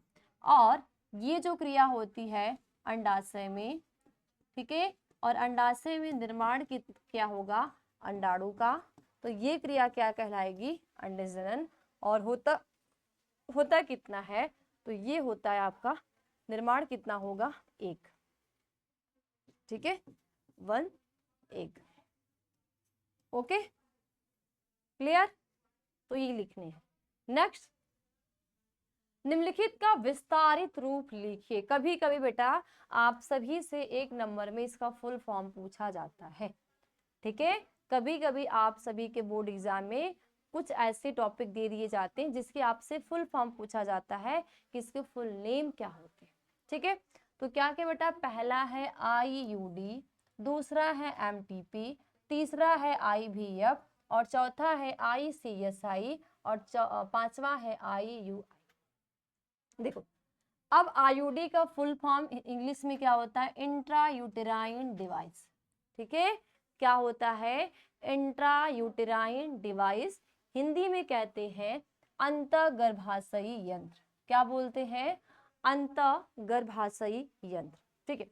और ये जो क्रिया होती है अंडाशय में, ठीक है, और अंडाशय में निर्माण क्या होगा, अंडाणु का, तो ये क्रिया क्या कहलाएगी, अंडजनन। और होता कितना है, तो ये होता है आपका निर्माण कितना होगा, एक। ठीक है, 1 एग। ओके, क्लियर, तो ये लिखने हैं। नेक्स्ट, निम्नलिखित का विस्तारित रूप लिखिए। कभी कभी बेटा आप सभी से एक नंबर में इसका फुल फॉर्म पूछा जाता है। ठीक है, कभी कभी आप सभी के बोर्ड एग्जाम में कुछ ऐसे टॉपिक दे दिए जाते हैं जिसके आपसे फुल फॉर्म पूछा जाता है कि इसके फुल नेम क्या होते हैं। ठीक है, तो क्या क्या बेटा, पहला है IUD, दूसरा है MTP, तीसरा है IVF, और चौथा है ICSI, और पांचवा है IUI। देखो अब IUD का फुल फॉर्म इंग्लिश में क्या होता है, इंट्रा यूटेराइन डिवाइस। ठीक है, क्या होता है, इंट्रा यूटेराइन डिवाइस। हिंदी में कहते हैं अंतःगर्भाशयी यंत्र। क्या बोलते हैं, अंतःगर्भाशयी यंत्र। ठीक है,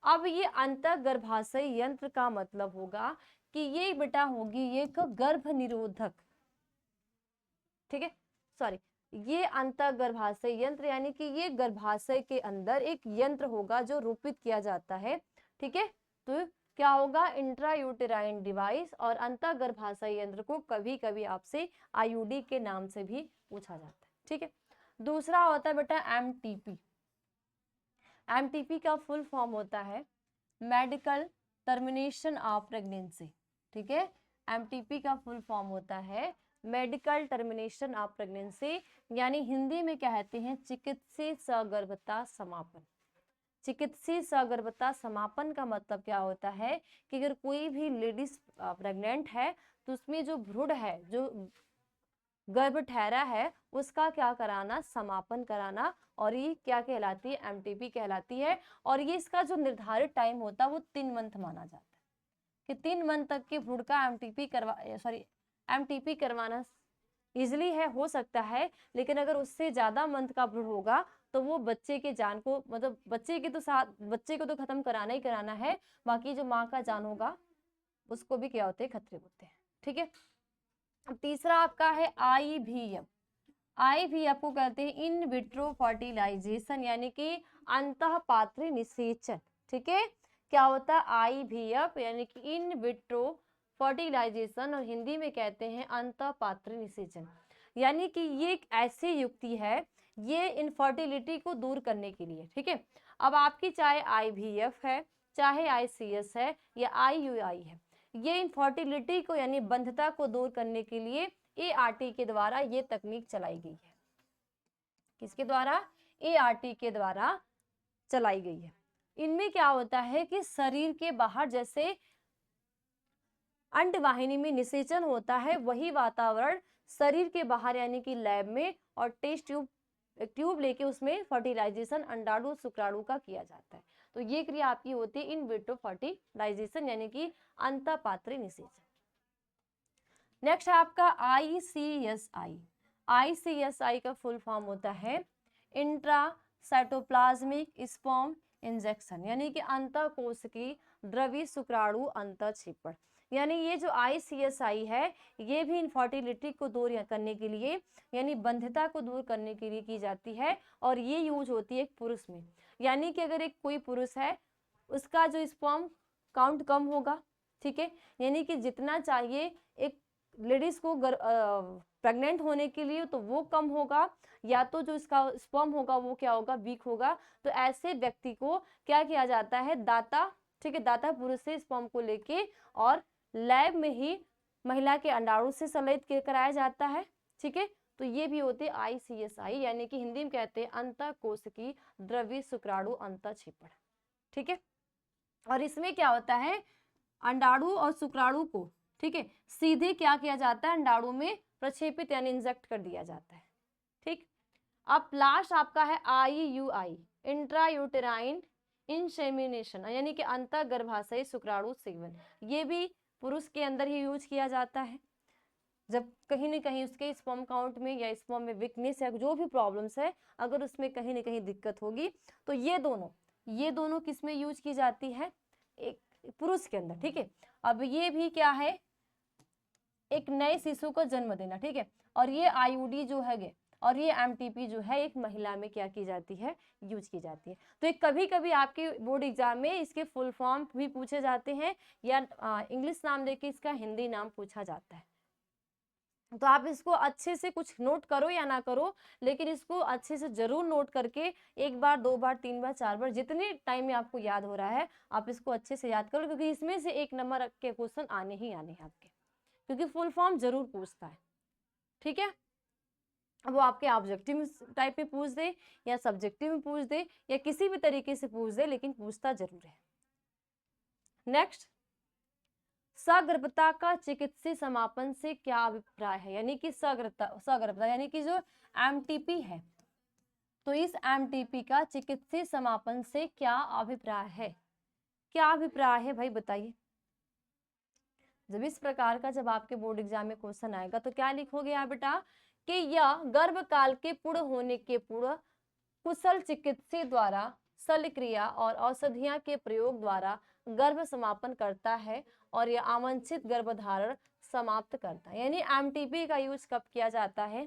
अब ये अंतःगर्भाशयी यंत्र का मतलब होगा कि ये बेटा होगी एक गर्भ निरोधक। ठीक है, सॉरी, ये अंतःगर्भाशय यंत्र यानी कि ये गर्भाशय के अंदर एक यंत्र होगा जो रोपित किया जाता है। ठीक है, तो क्या होगा, इंट्रायूटेराइन डिवाइस, और अंतःगर्भाशय यंत्र को कभी कभी आपसे IUD के नाम से भी पूछा जाता है। ठीक है, दूसरा होता है बेटा MTP। MTP का फुल फॉर्म होता है मेडिकल टर्मिनेशन ऑफ प्रेगनेंसी। ठीक है, MTP का फुल फॉर्म होता है मेडिकल टर्मिनेशन ऑफ प्रेगनेंसी, यानी हिंदी में कहते हैं चिकित्सीय सगर्भता समापन। चिकित्सीय सगर्भता समापन का मतलब क्या होता है कि अगर कोई भी लेडीज प्रेग्नेंट है तो उसमें जो भ्रूण है, जो गर्भ ठहरा है, उसका क्या कराना, समापन कराना, और ये क्या कहलाती है, MTP कहलाती है। और ये इसका जो निर्धारित टाइम होता है वो 3 मंथ माना जाता है कि 3 मंथ तक के भ्रूण का MTP करवाना इजिली है, हो सकता है, लेकिन अगर उससे ज्यादा मंथ का भ्रूण होगा तो वो बच्चे के जान को, मतलब बच्चे को तो खत्म कराना ही कराना है, बाकी जो माँ का जान होगा उसको भी क्या होते हैं, खतरे होते हैं। ठीक है, अब तीसरा आपका है IVF। IVF को कहते हैं इन विट्रो फर्टिलाइजेशन, यानी कि अंतःपात्री निषेचन। ठीक है, क्या होता है IVF, यानी कि इन विट्रो फर्टिलाइजेशन, और हिंदी में कहते हैं अंतःपात्री निषेचन। यानी कि ये एक ऐसी युक्ति है, ये इनफर्टिलिटी को दूर करने के लिए। ठीक है, अब आपकी चाहे IVF है, चाहे ICS है, या IUI है, ये इनफर्टिलिटी को यानी बंधता को दूर करने के लिए ART के द्वारा ये तकनीक चलाई गई है। किसके द्वारा, ART के द्वारा चलाई गई है। इनमें क्या होता है कि शरीर के बाहर जैसे अंडवाहिनी में निषेचन होता है, वही वातावरण शरीर के बाहर यानी कि लैब में और टेस्ट ट्यूब एक ट्यूब लेके उसमें फर्टिलाइजेशन अंडाणु शुक्राणु का किया जाता है। तो ये क्रिया आपकी होती है इन विट्रो फर्टिलाइजेशन यानी कि अंतःपात्री निषेचन। नेक्स्ट है आपका ICSI। ICSI का फुल फॉर्म होता है इंट्रा साइटोप्लाज्मिक स्पर्म इंजेक्शन, यानी कि अंतःकोशिकी द्रवी शुक्राणु अंतःक्षेपण। यानी ये जो ICSI है ये भी इनफर्टिलिटी को दूर करने के लिए यानी बंध्यता को दूर करने के लिए की जाती है, और ये यूज होती है एक पुरुष में। यानी कि अगर एक कोई पुरुष है उसका जो स्पर्म काउंट कम होगा, ठीक है, यानी कि जितना चाहिए एक लेडीज को प्रेग्नेंट होने के लिए तो वो कम होगा, या तो जो इसका स्पर्म होगा वो क्या होगा, वीक होगा। तो ऐसे व्यक्ति को क्या किया जाता है, दाता, ठीक है, दाता पुरुष से स्पर्म को लेके और लैब में ही महिला के अंडाणु से संलयित कराया जाता है, ठीक है। तो ये भी होते हैं ICSI, यानी कि हिंदी में कहते हैं अंतःकोशिकी द्रवी शुक्राणु अंतःक्षेपण, ठीक है। और इसमें क्या होता है, अंडाणु और शुक्राणु को, ठीक है, सीधे क्या किया जाता है, अंडाणु में प्रक्षेपित यानी इंजेक्ट कर दिया जाता है, ठीक। अब लास्ट आपका है IUI, इंट्रायूटेराइन इंसेमिनेशन, यानी कि अंतःगर्भाशयी शुक्राणु सेवन। ये भी पुरुष के अंदर ही यूज किया जाता है जब कहीं न कहीं उसके स्पर्म काउंट में या स्पर्म में वीकनेस या जो भी प्रॉब्लम्स है, अगर उसमें कहीं न कहीं दिक्कत होगी तो ये दोनों किस में यूज की जाती है, एक पुरुष के अंदर, ठीक है। अब ये भी क्या है, एक नए शिशु को जन्म देना, ठीक है। और ये IUD जो है और ये MTP जो है एक महिला में क्या की जाती है, यूज की जाती है। तो एक कभी कभी आपके बोर्ड एग्जाम में इसके फुल फॉर्म भी पूछे जाते हैं या इंग्लिश नाम देके इसका हिंदी नाम पूछा जाता है। तो आप इसको अच्छे से कुछ नोट करो या ना करो, लेकिन इसको अच्छे से जरूर नोट करके एक बार, दो बार, तीन बार, चार बार, जितने टाइम में आपको याद हो रहा है आप इसको अच्छे से याद करो, क्योंकि इसमें से 1 नंबर के क्वेश्चन आने ही आने हैं आपके, क्योंकि फुल फॉर्म जरूर पूछता है, ठीक है। अब वो आपके ऑब्जेक्टिव टाइप में पूछ दे या सब्जेक्टिव में पूछ दे या किसी भी तरीके से पूछ दे, लेकिन पूछता जरूर है। नेक्स्ट, सगर्भता का चिकित्सीय समापन से क्या अभिप्राय है, यानी कि सगर्भता यानी कि जो MTP है, तो इस MTP का चिकित्सीय समापन से क्या अभिप्राय है, क्या अभिप्राय है भाई बताइए। जब इस प्रकार का जब आपके बोर्ड एग्जाम में क्वेश्चन आएगा तो क्या लिखोगे आप बेटा, कि यह गर्भकाल के पूर्ण होने के पूर्व कुशल चिकित्सीय द्वारा शल्यक्रिया और औषधियां के प्रयोग द्वारा गर्भ समापन करता है और यह अवांछित गर्भधारण समाप्त करता है। यानी MTP का यूज कब किया जाता है,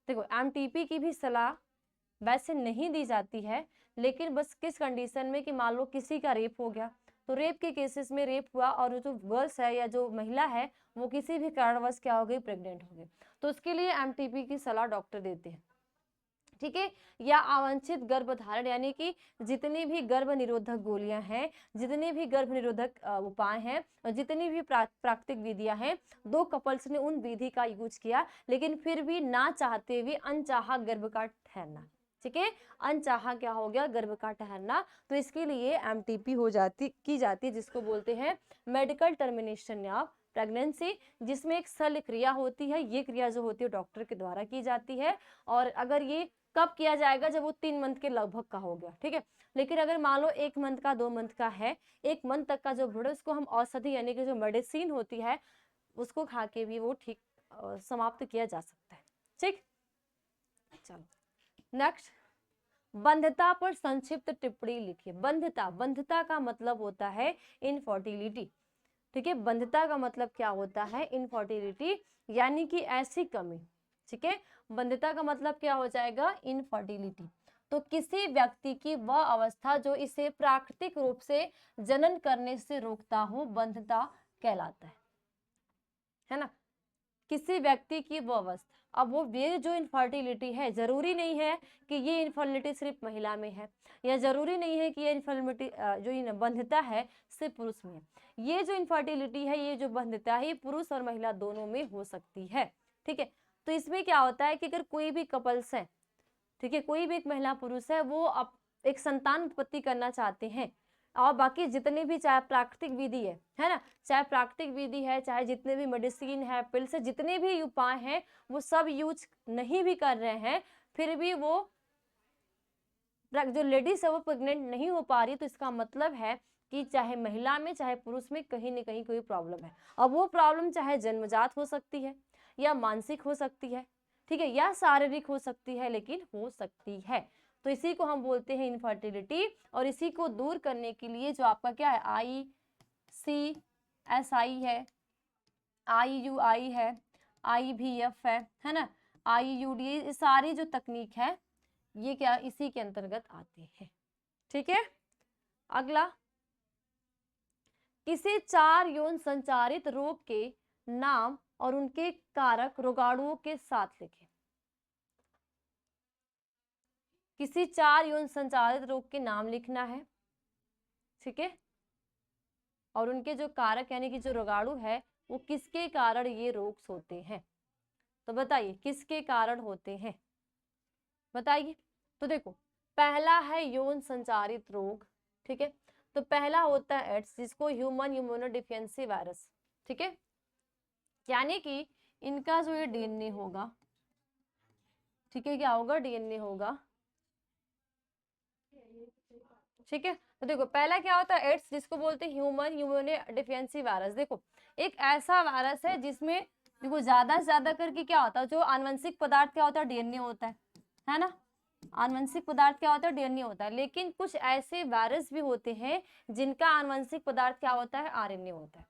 देखो MTP की भी सलाह वैसे नहीं दी जाती है, लेकिन बस किस कंडीशन में कि मान लो किसी का रेप हो गया, तो रेप के केसेस में रेप हुआ और जो गर्ल्स है या जो महिला है वो किसी भी कारणवश क्या हो गई, प्रेग्नेंट हो गई, तो उसके लिए MTP की सलाह डॉक्टर देते हैं, ठीक है। या अवांछित गर्भधारण यानी कि जितनी भी गर्भ निरोधक गोलियां हैं, जितने भी गर्भ निरोधक उपाय हैं और जितनी भी प्राकृतिक विधियां हैं, 2 कपल्स ने उन विधि का यूज किया, लेकिन फिर भी ना चाहते हुए अनचाहा गर्भ का ठहरना, ठीक है, अनचाहा क्या हो गया, गर्भ का ठहरना, तो इसके लिए MTP की जाती है, जिसको बोलते हैं मेडिकल टर्मिनेशन ऑफ प्रेगनेंसी, जिसमें एक शल्य क्रिया होती है। ये क्रिया जो होती है डॉक्टर के द्वारा की जाती है, और अगर ये कब किया जाएगा, जब वो 3 मंथ के लगभग का हो गया, ठीक है। लेकिन अगर मान लो 1 मंथ का, 2 मंथ का है, 1 मंथ तक का जो भ्रूण है उसको हम औषधि यानी कि जो मेडिसिन होती है उसको खा के भी वो ठीक समाप्त किया जा सकता है, ठीक। चलो नेक्स्ट, बंध्यता पर संक्षिप्त टिप्पणी लिखिए। बंध्यता का मतलब होता है इनफर्टिलिटी, ठीक है। बंध्यता का मतलब क्या होता है, इनफर्टिलिटी यानी कि ऐसी कमी, ठीक है। बंध्यता का मतलब क्या हो जाएगा, इनफर्टिलिटी। तो किसी व्यक्ति की वह अवस्था जो इसे प्राकृतिक रूप से जनन करने से रोकता हो, बंध्यता कहलाता है ना। किसी व्यक्ति की वो अवस्था, अब वो ये जो इनफर्टिलिटी है, जरूरी नहीं है कि ये इनफर्टिलिटी सिर्फ महिला में है, या जरूरी नहीं है कि ये इनफर्टिलिटी जो बंध्यता है सिर्फ पुरुष में है। ये जो इनफर्टिलिटी है, ये जो बंध्यता है, ये पुरुष और महिला दोनों में हो सकती है, ठीक है। तो इसमें क्या होता है कि अगर कोई भी कपल्स है, ठीक है, कोई भी एक महिला पुरुष है, वो एक संतान उत्पत्ति करना चाहते हैं, और बाकी जितने भी चाहे प्राकृतिक विधि है ना, चाहे प्राकृतिक विधि है, चाहे जितने भी मेडिसिन है, पिल्स है, जितने भी उपाय हैं वो सब यूज नहीं भी कर रहे हैं, फिर भी वो जो लेडीज है वो प्रेग्नेंट नहीं हो पा रही, तो इसका मतलब है कि चाहे महिला में चाहे पुरुष में कहीं ना कहीं कोई प्रॉब्लम है। अब वो प्रॉब्लम चाहे जन्मजात हो सकती है या मानसिक हो सकती है, ठीक है, या शारीरिक हो सकती है, लेकिन हो सकती है। तो इसी को हम बोलते हैं इनफर्टिलिटी। और इसी को दूर करने के लिए जो आपका क्या है, ICSI है, IUI है, IVF है ना, IUD, ये सारी जो तकनीक है ये क्या इसी के अंतर्गत आते हैं। ठीक है, अगला, किसी 4 यौन संचारित रोग के नाम और उनके कारक रोगाणुओं के साथ लिखें। किसी 4 यौन संचारित रोग के नाम लिखना है, ठीक है, और उनके जो कारक यानी कि जो रोगाणु है वो किसके कारण ये रोग होते हैं। तो बताइए किसके कारण होते हैं, बताइए। तो देखो, पहला है यौन संचारित रोग, ठीक है, तो पहला होता है एड्स, जिसको ह्यूमन इम्यूनोडिफिशियेंसी वायरस, ठीक है, यानी कि इनका जो ये डीएनए होगा, ठीक है, क्या होगा, डीएनए होगा, ठीक है। तो देखो पहला क्या होता है एड्स, जिसको बोलते हैं ह्यूमन इम्यूनोडिफिशियेंसी वायरस। देखो एक ऐसा वायरस है जिसमें देखो ज्यादा से ज्यादा करके क्या होता है, जो आनुवंशिक पदार्थ क्या होता है, डीएनए होता है ना, आनुवंशिक पदार्थ क्या होता है, डीएनए होता है। लेकिन कुछ ऐसे वायरस भी होते हैं जिनका आनुवंशिक पदार्थ क्या होता है, आरएनए होता है,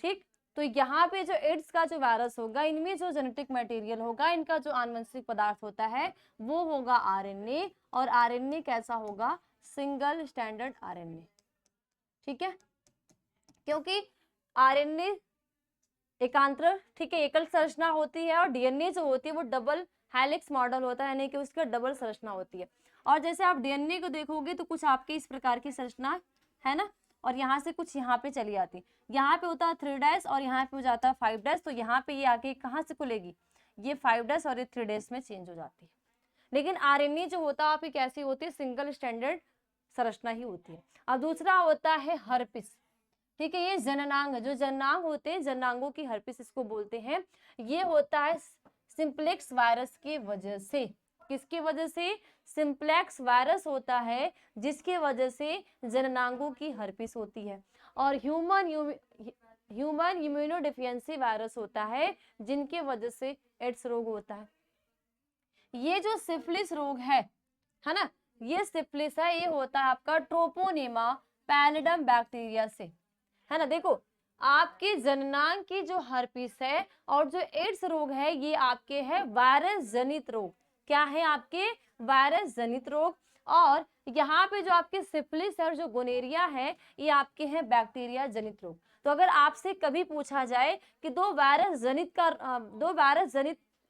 ठीक। तो यहाँ पे जो एड्स का जो वायरस होगा, इनमें जो जेनेटिक मटेरियल होगा, इनका जो आनुवंशिक पदार्थ होता है वो होगा आरएनए, और आरएनए कैसा होगा, सिंगल स्टैंडर्ड आरएनए, ठीक है, क्योंकि आरएनए एकांतर, ठीक है, एकल संरचना होती है, और डीएनए जो होती है वो डबल हेलिक्स मॉडल होता है, यानी कि उसका डबल संरचना होती है। और जैसे आप डीएनए को देखोगे तो कुछ आपके इस प्रकार की संरचना है ना, और यहाँ से कुछ यहाँ पे चली आती, यहाँ पे होता है 3' और यहाँ पे हो जाता है 5', तो यहाँ पे ये आके कहाँ से खुलेगी, ये 5' और ये 3' में चेंज हो जाती है। लेकिन आरएनए जो होता है आपकी कैसी होती है, सिंगल स्टैंडर्ड संरचना ही होती है। अब दूसरा होता है हर्पिस, ठीक है, ये जननांग, जो जननांग होते हैं, जननांगों की हर्पिस इसको बोलते हैं। ये होता है सिंप्लेक्स वायरस की वजह से, किसकी वजह से, सिंप्लेक्स वायरस होता है जिसकी वजह से जननांगों की हर्पिस होती है। और ह्यूमन इम्यूनोडिफिशियेंसी वायरस होता है जिनकी वजह से एड्स रोग होता है। ये जो सिफिलिस रोग है ना, ये सिफिलिस है, ये होता है आपका ट्रोपोनेमा पैलिडम बैक्टीरिया से, है ना। देखो आपके जननांग की जो हर्पिस है और जो एड्स रोग है ये आपके है वायरस जनित रोग, क्या है आपके, वायरस जनित रोग। और यहाँ पे जो आपके सिफिलिस है और जो गोनेरिया है ये आपके हैं बैक्टीरिया जनित रोग। तो अगर आपसे कभी पूछा जाए कि दो वायरस जनित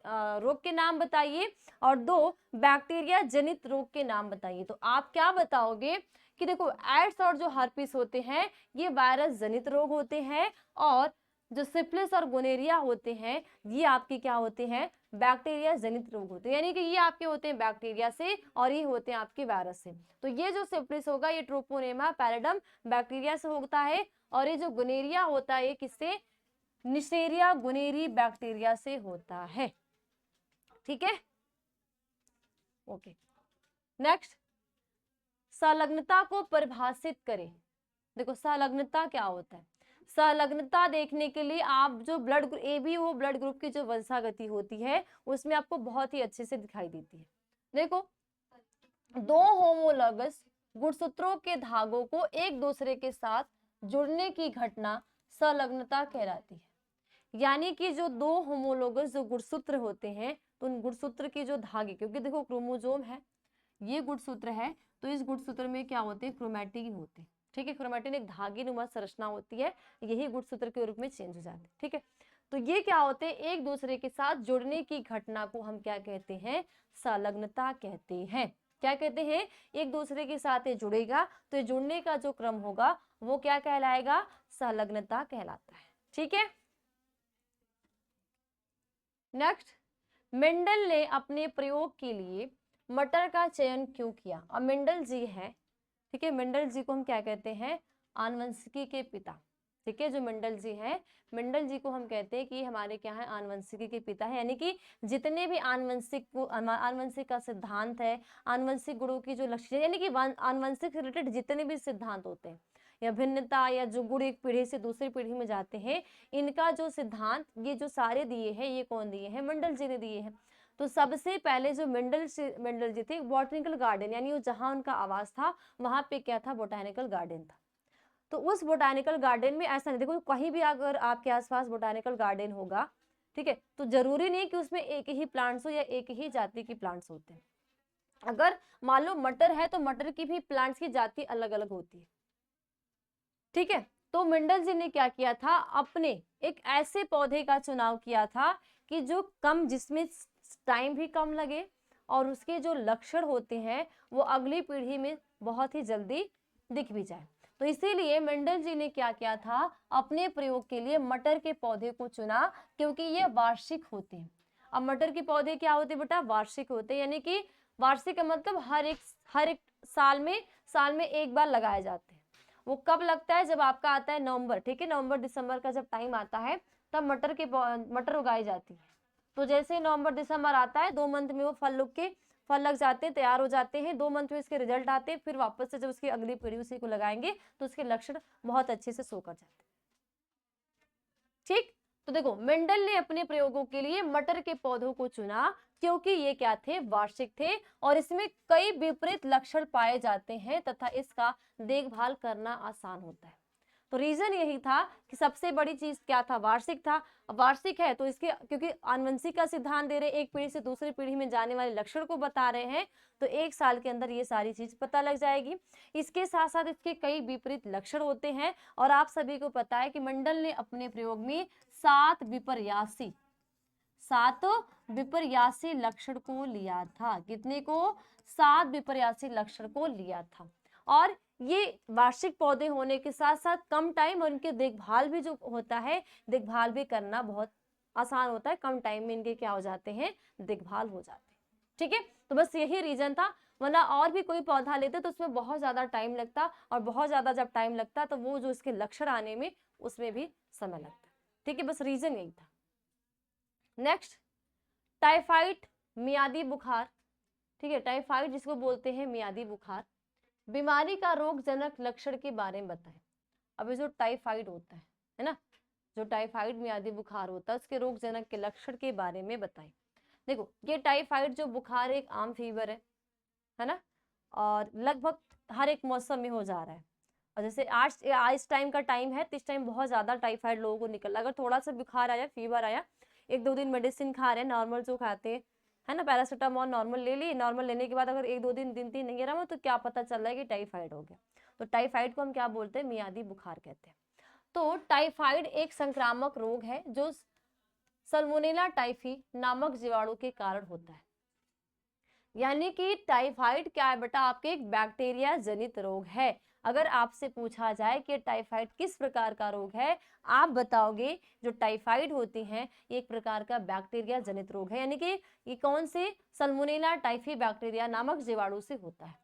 रोग के नाम बताइए और 2 बैक्टीरिया जनित रोग के नाम बताइए, तो आप क्या बताओगे कि देखो एड्स और जो हर्पिस होते हैं ये वायरस जनित रोग होते हैं, और जो सिफिलिस और गोनेरिया होते हैं ये आपके क्या होते हैं, बैक्टीरिया जनित रोग होते हैं, यानी कि ये आपके होते हैं बैक्टीरिया से और ये होते हैं आपके वायरस से। तो ये जो सिफिलिस होगा ये ट्रोपोनेमा पैलिडम बैक्टीरिया से होता है, और ये जो गोनेरिया होता है ये किससे, निसेरिया गोनेरी बैक्टीरिया से होता है, ठीक है, ओके। नेक्स्ट, संलग्नता को परिभाषित करें। देखो संलग्नता क्या होता है, संलग्नता देखने के लिए आप जो ब्लड ABO ब्लड ग्रुप की जो वंशागति होती है उसमें आपको बहुत ही अच्छे से दिखाई देती है। देखो 2 होमोलॉगस गुणसूत्रों के धागों को एक दूसरे के साथ जुड़ने की घटना संलग्नता कहलाती है। यानी कि जो 2 होमोलॉगस जो गुणसूत्र होते हैं तो उन गुणसूत्र के जो धागे, क्योंकि देखो क्रोमोसोम है, ये गुणसूत्र है, तो इस गुणसूत्र में क्या होते हैं, क्रोमैटिन होते हैं, ठीक है, क्रोमैटिन एक धागे नुमा संरचना होती है, यही गुणसूत्र के रूप में चेंज हो जाते हैं, ठीक है। तो ये क्या होते हैं, एक दूसरे के साथ जुड़ने की घटना को हम क्या कहते हैं, संलग्नता कहते हैं। क्या कहते हैं, एक दूसरे के साथ ये जुड़ेगा तो ये जुड़ने का जो क्रम होगा वो क्या कहलाएगा, संलग्नता कहलाता है, ठीक है। नेक्स्ट, मेंडल ने अपने प्रयोग के लिए मटर का चयन क्यों किया। अब मेंडल जी है, ठीक है, मेंडल जी को हम क्या कहते हैं, आनुवंशिकी के पिता, ठीक है। जो मंडल जी हैं, मंडल जी को हम कहते हैं कि हमारे क्या है, आनुवंशिकी के पिता है, यानी कि जितने भी आनुवंशिक का सिद्धांत है, आनुवंशिक गुणों की जो लक्षण, यानी कि आनुवंशिक से रिलेटेड जितने भी सिद्धांत होते हैं या भिन्नता या जो गुण एक पीढ़ी से दूसरी पीढ़ी में जाते हैं, इनका जो सिद्धांत ये जो सारे दिए हैं, ये कौन दिए हैं, मंडल जी ने दिए हैं। तो सबसे पहले जो मंडल जी थे, बॉटनिकल गार्डन, यानी वो जहां उनका आवास था वहां पे क्या था, बोटानिकल गार्डन था। तो उस बोटानिकल गार्डन में ऐसा नहीं, देखो कहीं भी अगर आपके आसपास बोटानिकल गार्डन होगा, ठीक है, तो जरूरी नहीं कि उसमें एक ही प्लांट्स हो या एक ही जाति की प्लांट्स होते हैं। अगर मान लो मटर है तो मटर की भी प्लांट्स की जाति अलग अलग होती है, ठीक है। तो मंडल जी ने क्या किया था, अपने एक ऐसे पौधे का चुनाव किया था कि जो कम, जिसमें टाइम भी कम लगे और उसके जो लक्षण होते हैं वो अगली पीढ़ी में बहुत ही जल्दी दिख भी जाए। तो इसीलिए मंडल जी ने क्या किया था, अपने प्रयोग के लिए मटर के पौधे को चुना, क्योंकि ये वार्षिक होते हैं। अब मटर के पौधे क्या होते हैं बेटा, वार्षिक होते हैं, यानी कि वार्षिक का मतलब हर एक साल में एक बार लगाए जाते हैं। वो कब लगता है, जब आपका आता है नवंबर, ठीक है, नवंबर दिसंबर का जब टाइम आता है तब मटर उगाई जाती है। तो जैसे नवंबर दिसंबर आता है, 2 मंथ में वो फल लग जाते हैं, तैयार हो जाते हैं, 2 मंथ में इसके रिजल्ट आते हैं, फिर वापस से जब उसकी अगली पीढ़ी उसी को लगाएंगे तो उसके लक्षण बहुत अच्छे से शो कर जाते हैं, ठीक। तो देखो मेंडल ने अपने प्रयोगों के लिए मटर के पौधों को चुना, क्योंकि ये क्या थे, वार्षिक थे और इसमें कई विपरीत लक्षण पाए जाते हैं तथा इसका देखभाल करना आसान होता है। तो रीजन यही था कि सबसे बड़ी चीज क्या था, वार्षिक था। वार्षिक है तो इसके, क्योंकि आनुवंशिक का सिद्धांत दे रहे, एक पीढ़ी से दूसरी पीढ़ी में जाने वाले लक्षण को बता रहे हैं, तो 1 साल के अंदर ये सारी चीज पता लग जाएगी। इसके साथ साथ इसके कई विपरीत लक्षण होते हैं और आप सभी को पता है कि मंडल ने अपने प्रयोग में 7 विपर्यासी लक्षण को लिया था। कितने को, 7 विपर्यासी लक्षण को लिया था। और ये वार्षिक पौधे होने के साथ साथ कम टाइम, और इनके देखभाल भी जो होता है, देखभाल भी करना बहुत आसान होता है, कम टाइम में इनके क्या हो जाते हैं, देखभाल हो जाते हैं, ठीक है। तो बस यही रीजन था, वरना और भी कोई पौधा लेते तो उसमें बहुत ज्यादा टाइम लगता, और बहुत ज्यादा जब टाइम लगता तो वो जो इसके लक्षण आने में उसमें भी समय लगता, ठीक है। बस रीजन यही था। नेक्स्ट, टाइफाइड मियादी बुखार, ठीक है, टाइफाइड जिसको बोलते हैं मियादी बुखार, बीमारी का रोगजनक लक्षण के बारे में बताएं। अब जो टाइफाइड होता है ना, जो टाइफाइड मियादी बुखार होता है उसके रोगजनक के लक्षण के बारे में बताएं। देखो ये टाइफाइड जो बुखार एक आम फीवर है ना, और लगभग हर एक मौसम में हो जा रहा है। और जैसे आज टाइम का टाइम है, तो इस टाइम बहुत ज्यादा टाइफाइड लोगों को निकल, अगर थोड़ा सा बुखार आया, फीवर आया, 1-2 दिन मेडिसिन खा रहे हैं नॉर्मल जो खाते हैं, है ना, पैरासीटामोल नॉर्मल ले ली, नॉर्मल लेने के बाद अगर 1-2 दिन 3 नहीं रहा तो क्या पता चल रहा है कि टाइफाइड हो गया। तो टाइफाइड को हम क्या बोलते हैं, मियादी बुखार कहते हैं। तो टाइफाइड एक संक्रामक रोग है जो सल्मोनेला टाइफी नामक जीवाणु के कारण होता है। यानी कि टाइफाइड क्या है बेटा, आपके एक बैक्टीरिया जनित रोग है। अगर आपसे पूछा जाए कि टाइफाइड किस प्रकार का रोग है, आप बताओगे जो टाइफाइड होती है ये एक प्रकार का बैक्टीरिया जनित रोग है, यानी कि ये कौन से, सल्मोनेला टाइफी बैक्टीरिया नामक जीवाणु से होता है।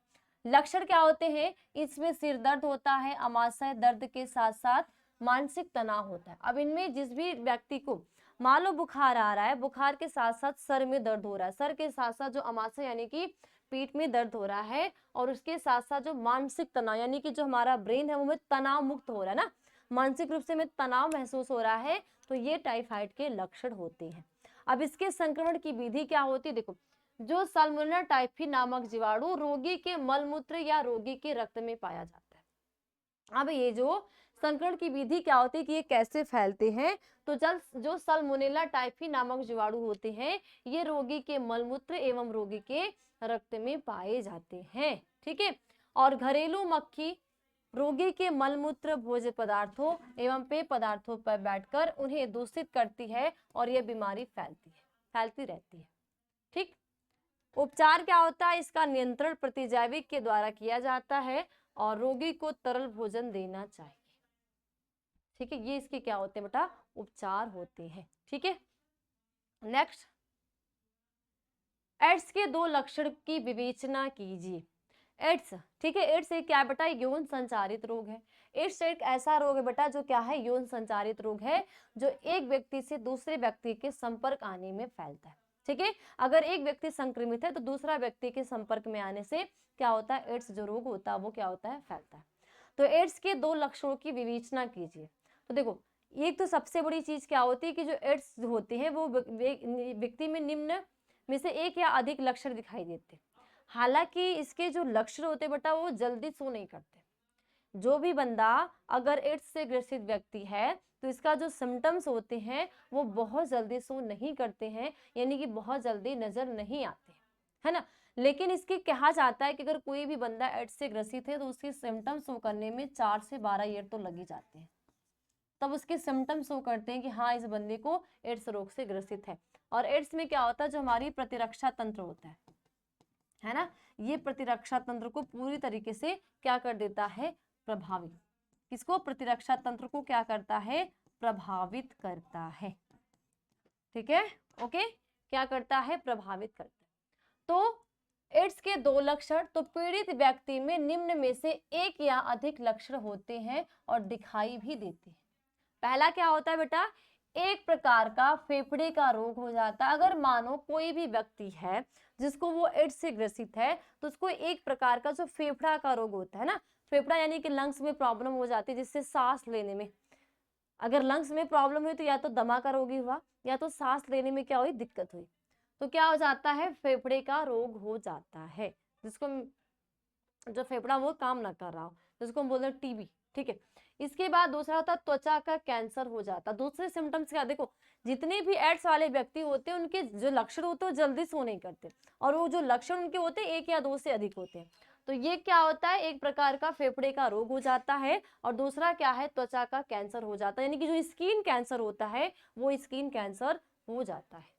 लक्षण क्या होते हैं, इसमें सिर दर्द होता है, अमाशय दर्द के साथ साथ मानसिक तनाव होता है। अब इनमें जिस भी व्यक्ति को मान लो बुखार आ रहा है, बुखार के साथ साथ सर में दर्द हो रहा है, सर के साथ साथ जो अमाशय यानी कि पीठ में दर्द हो रहा है, और उसके साथ साथ जो मानसिक तनाव यानी कि जो हमारा ब्रेन है वो में तनाव मुक्त हो रहा है ना, मानसिक रूप से में तनाव महसूस हो रहा है, तो ये टाइफाइड के लक्षण होते हैं। अब इसके संक्रमण की विधि क्या होती है, देखो जो साल्मोनेला टाइफी नामक जीवाणु रोगी के मलमूत्र या रोगी के रक्त में पाया जाता है। अब ये जो संक्रमण की विधि क्या होती है कि ये कैसे फैलते हैं, तो जब जो साल्मोनेला टाइफी नामक जीवाणु होते हैं ये रोगी के मलमूत्र एवं रोगी के रक्त में पाए जाते हैं, ठीक है। और घरेलू मक्खी रोगी के मलमूत्र भोज्य पदार्थों एवं पेय पदार्थों पर बैठकर उन्हें दूषित करती है और यह बीमारी फैलती रहती है, ठीक। उपचार क्या होता है, इसका नियंत्रण प्रतिजैविक के द्वारा किया जाता है और रोगी को तरल भोजन देना चाहिए, ठीक है। ये इसके क्या होते हैं बेटा, उपचार होते हैं, ठीक है। नेक्स्ट, एड्स के 2 लक्षण की विवेचना कीजिए। एड्स, ठीक है, एड्स एक क्या है बेटा, यौन संचारित रोग है। एड्स एक ऐसा रोग है बेटा जो क्या है, यौन संचारित रोग है, जो एक व्यक्ति से दूसरे व्यक्ति के संपर्क आने में फैलता है। ठीक है, अगर एक व्यक्ति संक्रमित है तो दूसरा व्यक्ति के संपर्क में आने से क्या होता है, एड्स जो रोग होता है वो क्या होता है, फैलता है। तो एड्स के 2 लक्षणों की विवेचना कीजिए। तो देखो, एक तो सबसे बड़ी चीज क्या होती है कि जो एड्स होते हैं वो व्यक्ति में निम्न में से एक या अधिक लक्षण दिखाई देते हैं। हालांकि इसके जो लक्षण होते बेटा वो जल्दी शो नहीं करते। जो भी बंदा अगर एड्स से ग्रसित व्यक्ति है तो इसका जो सिम्टम्स होते हैं वो बहुत जल्दी शो नहीं करते हैं, यानी कि बहुत जल्दी नजर नहीं आते, है ना। लेकिन इसके कहा जाता है कि अगर कोई भी बंदा एड्स से ग्रसित है तो उसके सिम्टम्स शो करने में 4 से 12 ईयर तो लग ही जाते हैं, तब उसके सिम्टम्स शो करते हैं कि हाँ इस बंदे को एड्स रोग से ग्रसित है। और एड्स में क्या होता है, जो हमारी प्रतिरक्षा तंत्र होता है ना, ये प्रतिरक्षा तंत्र को पूरी तरीके से क्या कर देता है, प्रभावित। किसको, प्रतिरक्षा तंत्र को क्या करता है, प्रभावित करता है। ठीक है, ओके, क्या करता है, प्रभावित करता है। तो एड्स के 2 लक्षण, तो पीड़ित व्यक्ति में निम्न में से एक या अधिक लक्षण होते हैं और दिखाई भी देते हैं। पहला क्या होता है बेटा, एक प्रकार का फेफड़े का रोग हो जाता है। अगर मानो कोई भी व्यक्ति है जिसको वो एड्स से ग्रसित है तो उसको एक प्रकार का जो फेफड़ा का रोग होता है ना, फेफड़ा यानी कि लंग्स में प्रॉब्लम हो जाती है, जिससे सांस लेने में, अगर लंग्स में प्रॉब्लम हुई तो या तो दमा का रोगी हुआ या तो सांस लेने में क्या हुई, दिक्कत हुई, तो क्या हो जाता है, फेफड़े का रोग हो जाता है, जिसको जो फेफड़ा वो काम ना कर रहा हो, जिसको हम बोलते हैं टीबी। ठीक है, इसके बाद दूसरा होता है त्वचा का कैंसर हो जाता है। दूसरे सिम्टम्स क्या, देखो जितने भी एड्स वाले व्यक्ति होते हैं उनके जो लक्षण होते हैं वो जल्दी शो नहीं करते, और वो जो लक्षण उनके होते हैं 1 या 2 से अधिक होते हैं। तो ये क्या होता है, एक प्रकार का फेफड़े का रोग हो जाता है, और दूसरा क्या है, त्वचा का कैंसर हो जाता है, यानी कि जो स्किन कैंसर होता है वो स्किन कैंसर हो जाता है।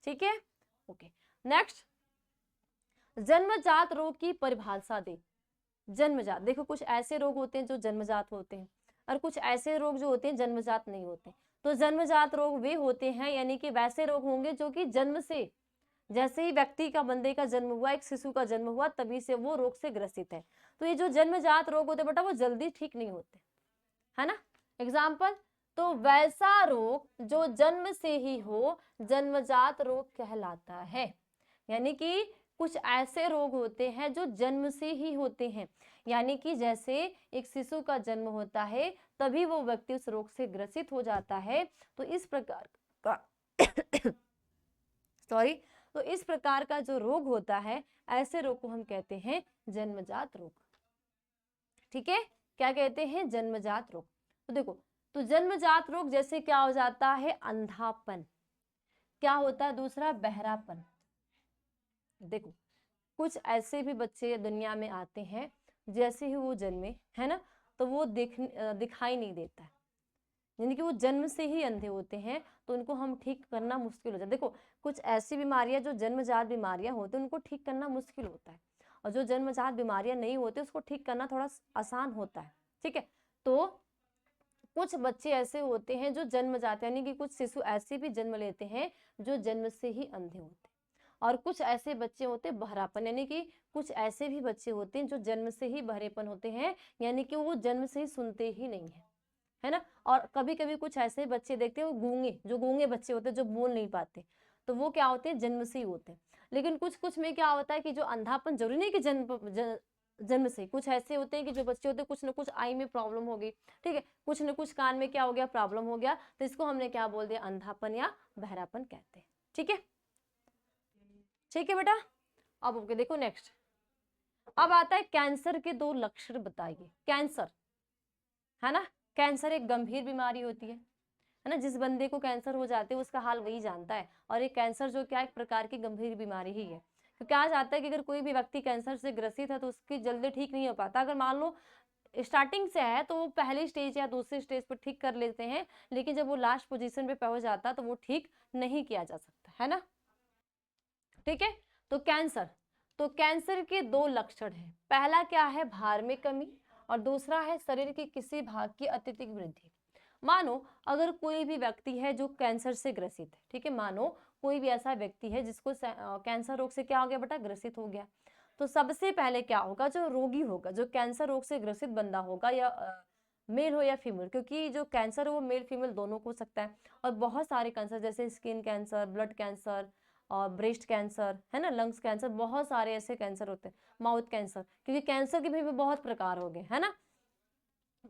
ठीक है, ओके, नेक्स्ट, जन्मजात रोग की परिभाषा दे। जन्मजात, देखो कुछ ऐसे रोग होते हैं जो जन्मजात होते हैं और कुछ ऐसे रोग जो होते हैं जन्मजात नहीं होते। तो जन्मजात रोग वे होते हैं, यानी कि वैसे रोग होंगे जो कि जन्म से, जैसे ही व्यक्ति का, बंदे का जन्म हुआ, एक शिशु का जन्म हुआ, तभी से वो रोग से ग्रसित है। तो ये जो जन्मजात रोग होते हैं बेटा वो जल्दी ठीक नहीं होते, है ना। एग्जाम्पल, तो वैसा रोग जो जन्म से ही हो जन्मजात रोग कहलाता है। यानी कि कुछ ऐसे रोग होते हैं जो जन्म से ही होते हैं, यानी कि जैसे एक शिशु का जन्म होता है तभी वो व्यक्ति उस रोग से ग्रसित हो जाता है। तो इस प्रकार का सॉरी, तो इस प्रकार का जो रोग होता है, ऐसे रोग को हम कहते हैं जन्मजात रोग। ठीक है, क्या कहते हैं, जन्मजात रोग। तो देखो, तो जन्मजात रोग जैसे क्या हो जाता है, अंधापन, क्या होता है दूसरा, बहरापन। देखो कुछ ऐसे भी बच्चे दुनिया में आते हैं जैसे ही वो जन्मे, है ना, तो वो दिखाई नहीं देता है, यानी कि वो जन्म से ही अंधे होते हैं, तो उनको हम ठीक करना मुश्किल हो जाता है। देखो कुछ ऐसी बीमारियां जो जन्मजात बीमारियां होती हैं उनको ठीक करना मुश्किल होता है, और जो जन्मजात बीमारियां नहीं होती उसको ठीक करना थोड़ा आसान होता है। ठीक है, तो कुछ बच्चे ऐसे होते हैं जो जन्मजात, यानी कि कुछ शिशु ऐसे भी जन्म लेते हैं जो जन्म से ही अंधे होते हैं, और कुछ ऐसे बच्चे होते हैं बहरापन, यानी कि कुछ ऐसे भी बच्चे होते हैं जो जन्म से ही बहरेपन होते हैं, यानी कि वो जन्म से ही सुनते ही नहीं है ना। और कभी कभी कुछ ऐसे बच्चे देखते हैं वो गूंगे, जो गूंगे बच्चे होते हैं जो बोल नहीं पाते, तो वो क्या होते हैं, जन्म से ही होते हैं। लेकिन कुछ कुछ में क्या होता है कि जो अंधापन जरूरी नहीं कि जन्म से, कुछ ऐसे होते हैं कि जो बच्चे होते हैं कुछ ना कुछ आई में प्रॉब्लम हो गई, ठीक है, कुछ ना कुछ कान में क्या हो गया, प्रॉब्लम हो गया, तो इसको हमने क्या बोल दिया, अंधापन या बहरापन कहते हैं। ठीक है, ठीक है बेटा। अब ओके, देखो नेक्स्ट, अब आता है कैंसर के 2 लक्षण बताइए। कैंसर, है ना, कैंसर एक गंभीर बीमारी होती है ना, जिस बंदे को कैंसर हो जाते है उसका हाल वही जानता है, और एक कैंसर जो क्या एक प्रकार की गंभीर बीमारी ही है। तो कहा जाता है कि अगर कोई भी व्यक्ति कैंसर से ग्रसित है तो उसकी जल्दी ठीक नहीं हो पाता। अगर मान लो स्टार्टिंग से है तो वो पहली स्टेज या दूसरी स्टेज पर ठीक कर लेते हैं, लेकिन जब वो लास्ट पोजीशन पे पहुंच जाता है तो वो ठीक नहीं किया जा सकता, है ना। ठीक है, तो कैंसर, तो कैंसर के 2 लक्षण हैं। पहला क्या है, भार में कमी, और दूसरा है शरीर के किसी भाग की अत्यधिक वृद्धि। मानो अगर कोई भी व्यक्ति है जो कैंसर से ग्रसित है, ठीक है, मानो कोई भी ऐसा व्यक्ति है जिसको कैंसर रोग से क्या हो गया बेटा, ग्रसित हो गया, तो सबसे पहले क्या होगा, जो रोगी होगा, जो कैंसर रोग से ग्रसित बंदा होगा, या मेल हो या फीमेल, क्योंकि जो कैंसर है वो मेल फीमेल दोनों को हो सकता है। और बहुत सारे कैंसर जैसे स्किन कैंसर, ब्लड कैंसर और ब्रेस्ट कैंसर, है ना, लंग्स कैंसर, बहुत सारे ऐसे कैंसर होते हैं, माउथ कैंसर, क्योंकि कैंसर के भी बहुत प्रकार हो गए, है ना।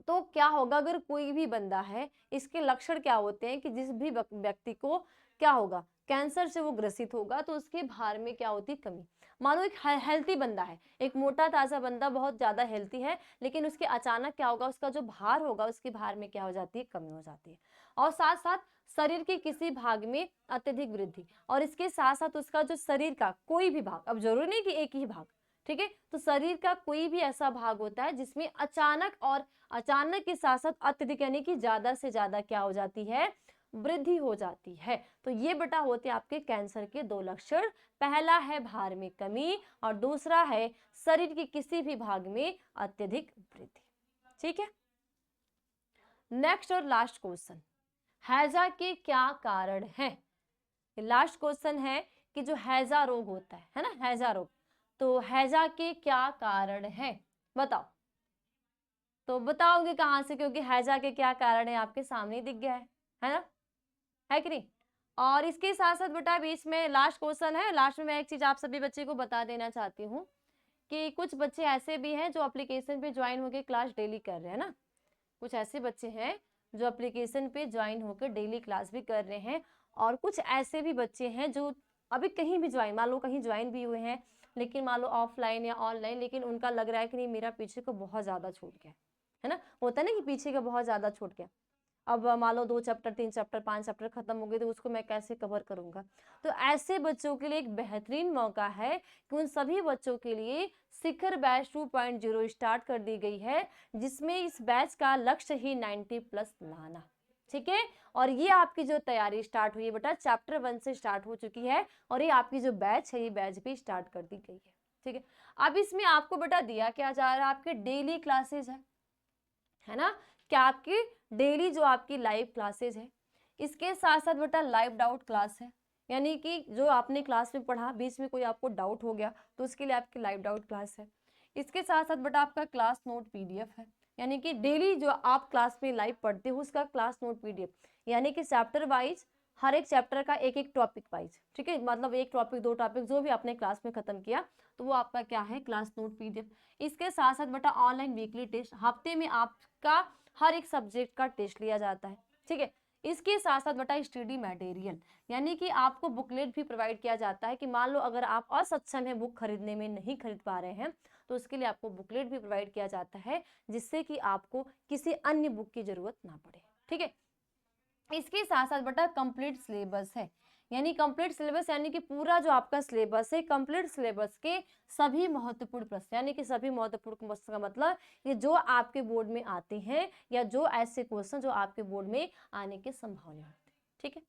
तो क्या होगा, अगर कोई भी बंदा है, इसके लक्षण क्या होते हैं कि जिस भी व्यक्ति को क्या होगा, कैंसर से वो ग्रसित होगा, तो उसके भार में क्या होती है, कमी। मानो एक हेल्थी बंदा है, एक मोटा ताजा बंदा बहुत ज्यादा हेल्थी है, लेकिन उसके अचानक क्या होगा, उसका जो भार होगा, उसके भार में क्या हो जाती है, कमी हो जाती है। और साथ साथ शरीर के किसी भाग में अत्यधिक वृद्धि, और इसके साथ साथ उसका जो शरीर का कोई भी भाग, अब जरूरी नहीं कि एक ही भाग, ठीक है, तो शरीर का कोई भी ऐसा भाग होता है जिसमें अचानक के साथ साथ अत्यधिक यानी कि ज्यादा से ज्यादा क्या हो जाती है, वृद्धि हो जाती है। तो ये बेटा होते हैं आपके कैंसर के दो लक्षण, पहला है भार में कमी और दूसरा है शरीर के किसी भी भाग में अत्यधिक वृद्धि। ठीक है, नेक्स्ट और लास्ट क्वेश्चन, हैजा के क्या कारण है। लास्ट क्वेश्चन है कि जो हैजा रोग होता है ना, हैजा रोग, तो हैजा के क्या कारण है, बताओ। तो बताओगे कहां से, क्योंकि हैजा के क्या कारण है आपके सामने दिख गया है ना, है कि नहीं। और इसके साथ साथ बेटा बीच में लास्ट क्वेश्चन है, लास्ट में मैं एक चीज आप सभी बच्चे को बता देना चाहती हूँ कि कुछ बच्चे ऐसे भी हैं जो एप्लीकेशन पे ज्वाइन होकर क्लास डेली कर रहे हैं ना, कुछ ऐसे बच्चे हैं जो एप्लीकेशन पे ज्वाइन होकर डेली क्लास भी कर रहे हैं, और कुछ ऐसे भी बच्चे हैं जो अभी कहीं भी ज्वाइन, मान लो कहीं ज्वाइन भी हुए हैं, लेकिन मान लो ऑफलाइन या ऑनलाइन, लेकिन उनका लग रहा है कि नहीं मेरा पीछे को बहुत ज्यादा छूट गया है ना, होता है ना कि पीछे का बहुत ज्यादा छूट गया। अब मान लो 2 चैप्टर 3 चैप्टर 5 चैप्टर खत्म हो गए, तो उसको मैं कैसे कवर करूंगा। तो ऐसे बच्चों के लिए एक बेहतरीन मौका है कि उन सभी बच्चों के लिए शिखर बैच 2.0 स्टार्ट कर दी गई है, जिसमें इस बैच का लक्ष्य ही 90+ लाना। ठीक है, और ये आपकी जो तैयारी स्टार्ट हुई है बेटा चैप्टर 1 से स्टार्ट हो चुकी है, और ये आपकी जो बैच है ये बैच भी स्टार्ट कर दी गई है। ठीक है, अब इसमें आपको बेटा दिया क्या जा रहा है, आपके डेली क्लासेज है ना, क्या आपकी डेली जो आपकी लाइव क्लासेज है, इसके साथ साथ बेटा लाइव डाउट क्लास है, यानी कि जो आपने क्लास में पढ़ा बीच में कोई आपको डाउट हो गया तो उसके लिए आपकी लाइव डाउट क्लास है। इसके साथ साथ बेटा आपका क्लास नोट पीडीएफ है, यानी कि डेली जो आप क्लास में लाइव पढ़ते हो उसका क्लास नोट पीडीएफ, यानी कि चैप्टर वाइज, हर एक चैप्टर का एक एक टॉपिक वाइज, ठीक है, मतलब एक टॉपिक 2 टॉपिक जो भी आपने क्लास में खत्म किया तो वो आपका क्या है, क्लास नोट पीडीएफ। इसके साथ साथ बेटा ऑनलाइन वीकली टेस्ट, हफ्ते में आपका हर एक सब्जेक्ट का टेस्ट लिया जाता है। ठीक है, इसके साथ साथ बेटा स्टडी मटेरियल, यानी कि आपको बुकलेट भी प्रोवाइड किया जाता है कि मान लो अगर आप असक्षम हैं बुक खरीदने में, नहीं खरीद पा रहे हैं, तो उसके लिए आपको बुकलेट भी प्रोवाइड किया जाता है, जिससे कि आपको किसी अन्य बुक की जरूरत ना पड़े। ठीक है, इसके साथ साथ बेटा कंप्लीट सिलेबस है, यानी कंप्लीट सिलेबस यानी कि पूरा जो आपका सिलेबस है, कंप्लीट सिलेबस के सभी महत्वपूर्ण प्रश्न, यानी कि सभी महत्वपूर्ण प्रश्न का मतलब ये जो आपके बोर्ड में आते हैं या जो ऐसे क्वेश्चन जो आपके बोर्ड में आने की संभावना होती है। ठीक है,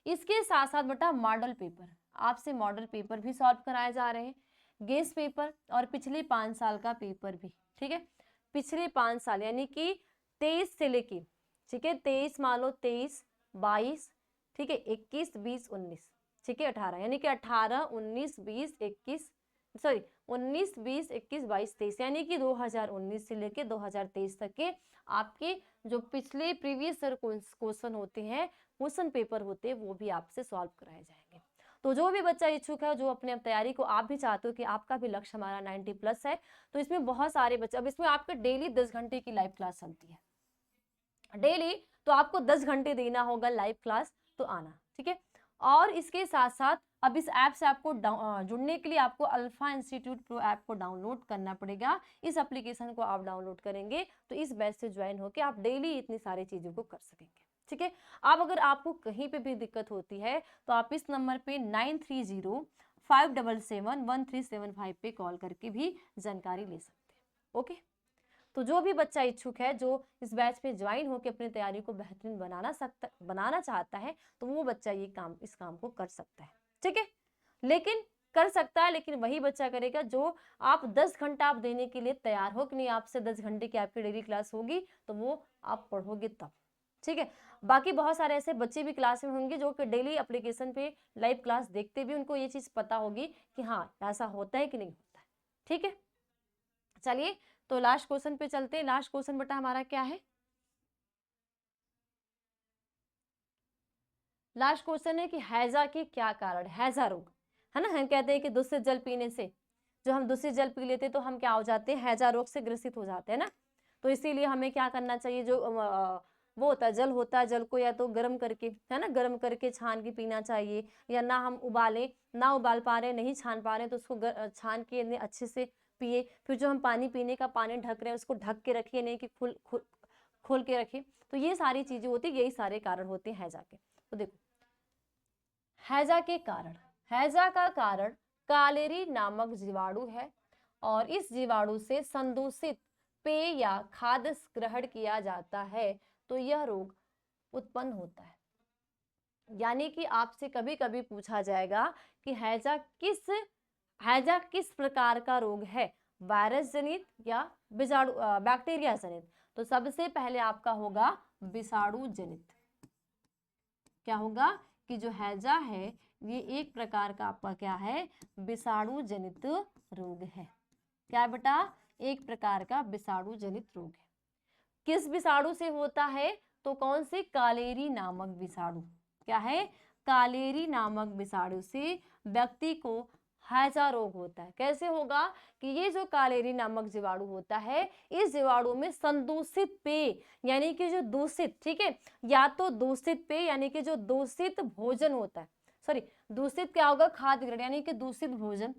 इसके साथ साथ बेटा मॉडल पेपर, आपसे मॉडल पेपर भी सॉल्व कराए जा रहे हैं, गेस पेपर और पिछले 5 साल का पेपर भी। ठीक है, पिछले 5 साल यानी कि 23 से लेके, ठीक है, 23 मान लो 23 22, ठीक है, 21 20 19, ठीक है, 18, यानी कि 18 19 20 21, सॉरी 19 20 21 22 23, यानी कि 2019 से लेके 2023 तक के आपके जो पिछले प्रीवियस ईयर क्वेश्चन होते हैं, क्वेश्चन पेपर होते हैं, वो भी आपसे सॉल्व कराए जाएंगे। तो जो भी बच्चा इच्छुक है, जो अपने तैयारी को आप भी चाहते हो कि आपका भी लक्ष्य हमारा 90+ है, तो इसमें बहुत सारे बच्चे, अब इसमें आपके डेली 10 घंटे की लाइव क्लास चलती है डेली, तो आपको 10 घंटे देना होगा लाइव क्लास, तो आना। ठीक है, और इसके साथ साथ अब इस ऐप से आपको जुड़ने के लिए आपको अल्फा इंस्टीट्यूट प्रो ऐप को डाउनलोड करना पड़ेगा। इस एप्लीकेशन को आप डाउनलोड करेंगे तो इस बैच से ज्वाइन होकर आप डेली इतनी सारी चीजों को कर सकेंगे। ठीक है, अब अगर आपको कहीं पे भी दिक्कत होती है तो आप इस नंबर पे 9305771375 पे कॉल करके भी जानकारी ले सकते हैं। ओके, तो जो भी बच्चा इच्छुक है, जो इस बैच में ज्वाइन होकर अपनी तैयारी को बेहतरीन बनाना चाहता है, तो वो बच्चा इस काम को कर सकता है। ठीक है, लेकिन कर सकता है, लेकिन वही बच्चा करेगा जो आप 10 घंटा आप देने के लिए तैयार हो कि नहीं, आपसे 10 घंटे की आपकी डेली क्लास होगी तो वो आप पढ़ोगे तब। ठीक है, बाकी बहुत सारे ऐसे बच्चे भी क्लास में होंगे जो कि डेली एप्लीकेशन पे लाइव क्लास देखते भी, उनको ये चीज पता होगी कि हाँ ऐसा होता है कि नहीं होता है। ठीक है, चलिए तो लास्ट क्वेश्चन पे चलते हैं। लास्ट क्वेश्चन बेटा हमारा क्या है? लास्ट क्वेश्चन है कि हैजा के क्या कारण, हैजा रोग, है ना। हम कहते हैं कि दूषित जल पीने से, जो हम दूषित जल पी लेते हैं तो हम क्या हो जाते हैं, हैजा रोग से ग्रसित हो जाते हैं ना। तो इसीलिए हमें क्या करना चाहिए, जो वो होता है जल होता है, जल को या तो गर्म करके, है ना, गर्म करके छान के पीना चाहिए, या ना हम उबालें, ना उबाल पा रहे, नहीं छान पा रहे तो उसको छान के अच्छे से पिए। फिर जो हम पानी पीने का पानी ढक रहे हैं उसको ढक के रखिए, नहीं कि खोल के रखिए। तो ये सारी चीजें होती है, यही सारे कारण होते हैं हैजा के। तो देखो हैजा के कारण, हैजा का कारण कालेरी नामक जीवाणु है, और इस जीवाणु से संदूषित पेय या खाद्य ग्रहण किया जाता है तो यह रोग उत्पन्न होता है। यानी कि आपसे कभी कभी पूछा जाएगा कि हैजा किस प्रकार का रोग है, वायरस जनित या विषाणु बैक्टीरिया जनित। तो सबसे पहले आपका होगा विषाणु जनित। क्या होगा कि जो हैजा है ये एक प्रकार का आपका क्या है, विषाणु जनित रोग है। क्या है बेटा, एक प्रकार का विषाणु जनित रोग है। किस विषाणु से होता है, तो कौन से, कालेरी नामक विषाणु। क्या है, कालेरी नामक विषाणु से व्यक्ति को हैजा रोग होता है। कैसे होगा कि ये जो कालेरी नामक जीवाणु होता है, इस जीवाणु में संदूषित पेय यानी कि जो दूषित, ठीक है, या तो दूषित पेय यानी कि जो दूषित भोजन होता है, सॉरी दूषित क्या होगा, खाद्य ग्रहण यानी कि दूषित भोजन,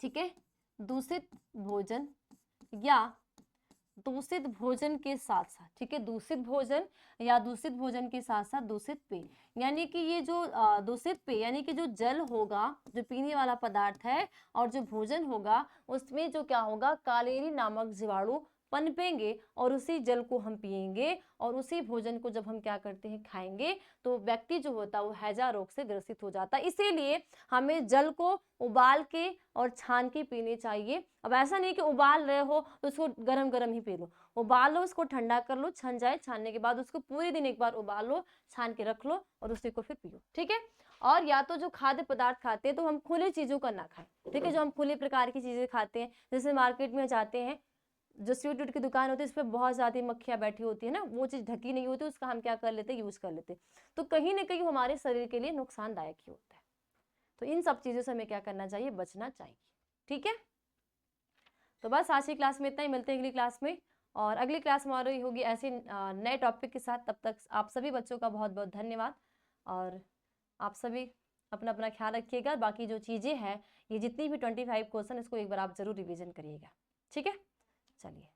ठीक है, दूषित भोजन या दूषित भोजन के साथ साथ, ठीक है, दूषित भोजन या दूषित भोजन के साथ साथ दूषित पेय, यानी कि ये जो दूषित पेय यानी कि जो जल होगा, जो पीने वाला पदार्थ है, और जो भोजन होगा उसमें जो क्या होगा, कालेरी नामक जीवाणु पनपेंगे और उसी जल को हम पिएंगे, और उसी भोजन को जब हम क्या करते हैं, खाएंगे, तो व्यक्ति जो होता है वो हैजा रोग से ग्रसित हो जाता है। इसीलिए हमें जल को उबाल के और छान के पीने चाहिए। अब ऐसा नहीं कि उबाल रहे हो तो उसको गरम गरम ही पी लो, उबाल लो, उसको ठंडा कर लो, छन जाए, छानने के बाद उसको पूरे दिन एक बार उबाल लो, छान के रख लो और उसी को फिर पियो, ठीक है। और या तो जो खाद्य पदार्थ खाते हैं तो हम खुले चीजों का ना खाएं, ठीक है, जो हम खुले प्रकार की चीजें खाते हैं, जैसे मार्केट में जाते हैं, जो स्वीट वूट की दुकान होती है, इस पर बहुत ज्यादा मक्खियां बैठी होती है ना, वो चीज ढकी नहीं होती, उसका हम क्या कर लेते हैं, यूज कर लेते हैं, तो कहीं ना कहीं हमारे शरीर के लिए नुकसानदायक ही होता है। तो इन सब चीजों से हमें क्या करना चाहिए, बचना चाहिए, ठीक है। तो बस आज की क्लास में इतना ही, मिलते हैं अगली क्लास में, और अगली क्लास हमारी होगी ऐसे नए टॉपिक के साथ। तब तक आप सभी बच्चों का बहुत बहुत धन्यवाद, और आप सभी अपना अपना ख्याल रखिएगा। बाकी जो चीज़ें हैं, ये जितनी भी 25 क्वेश्चन, इसको एक बार आप जरूर रिवीजन करिएगा, ठीक है। चलिए।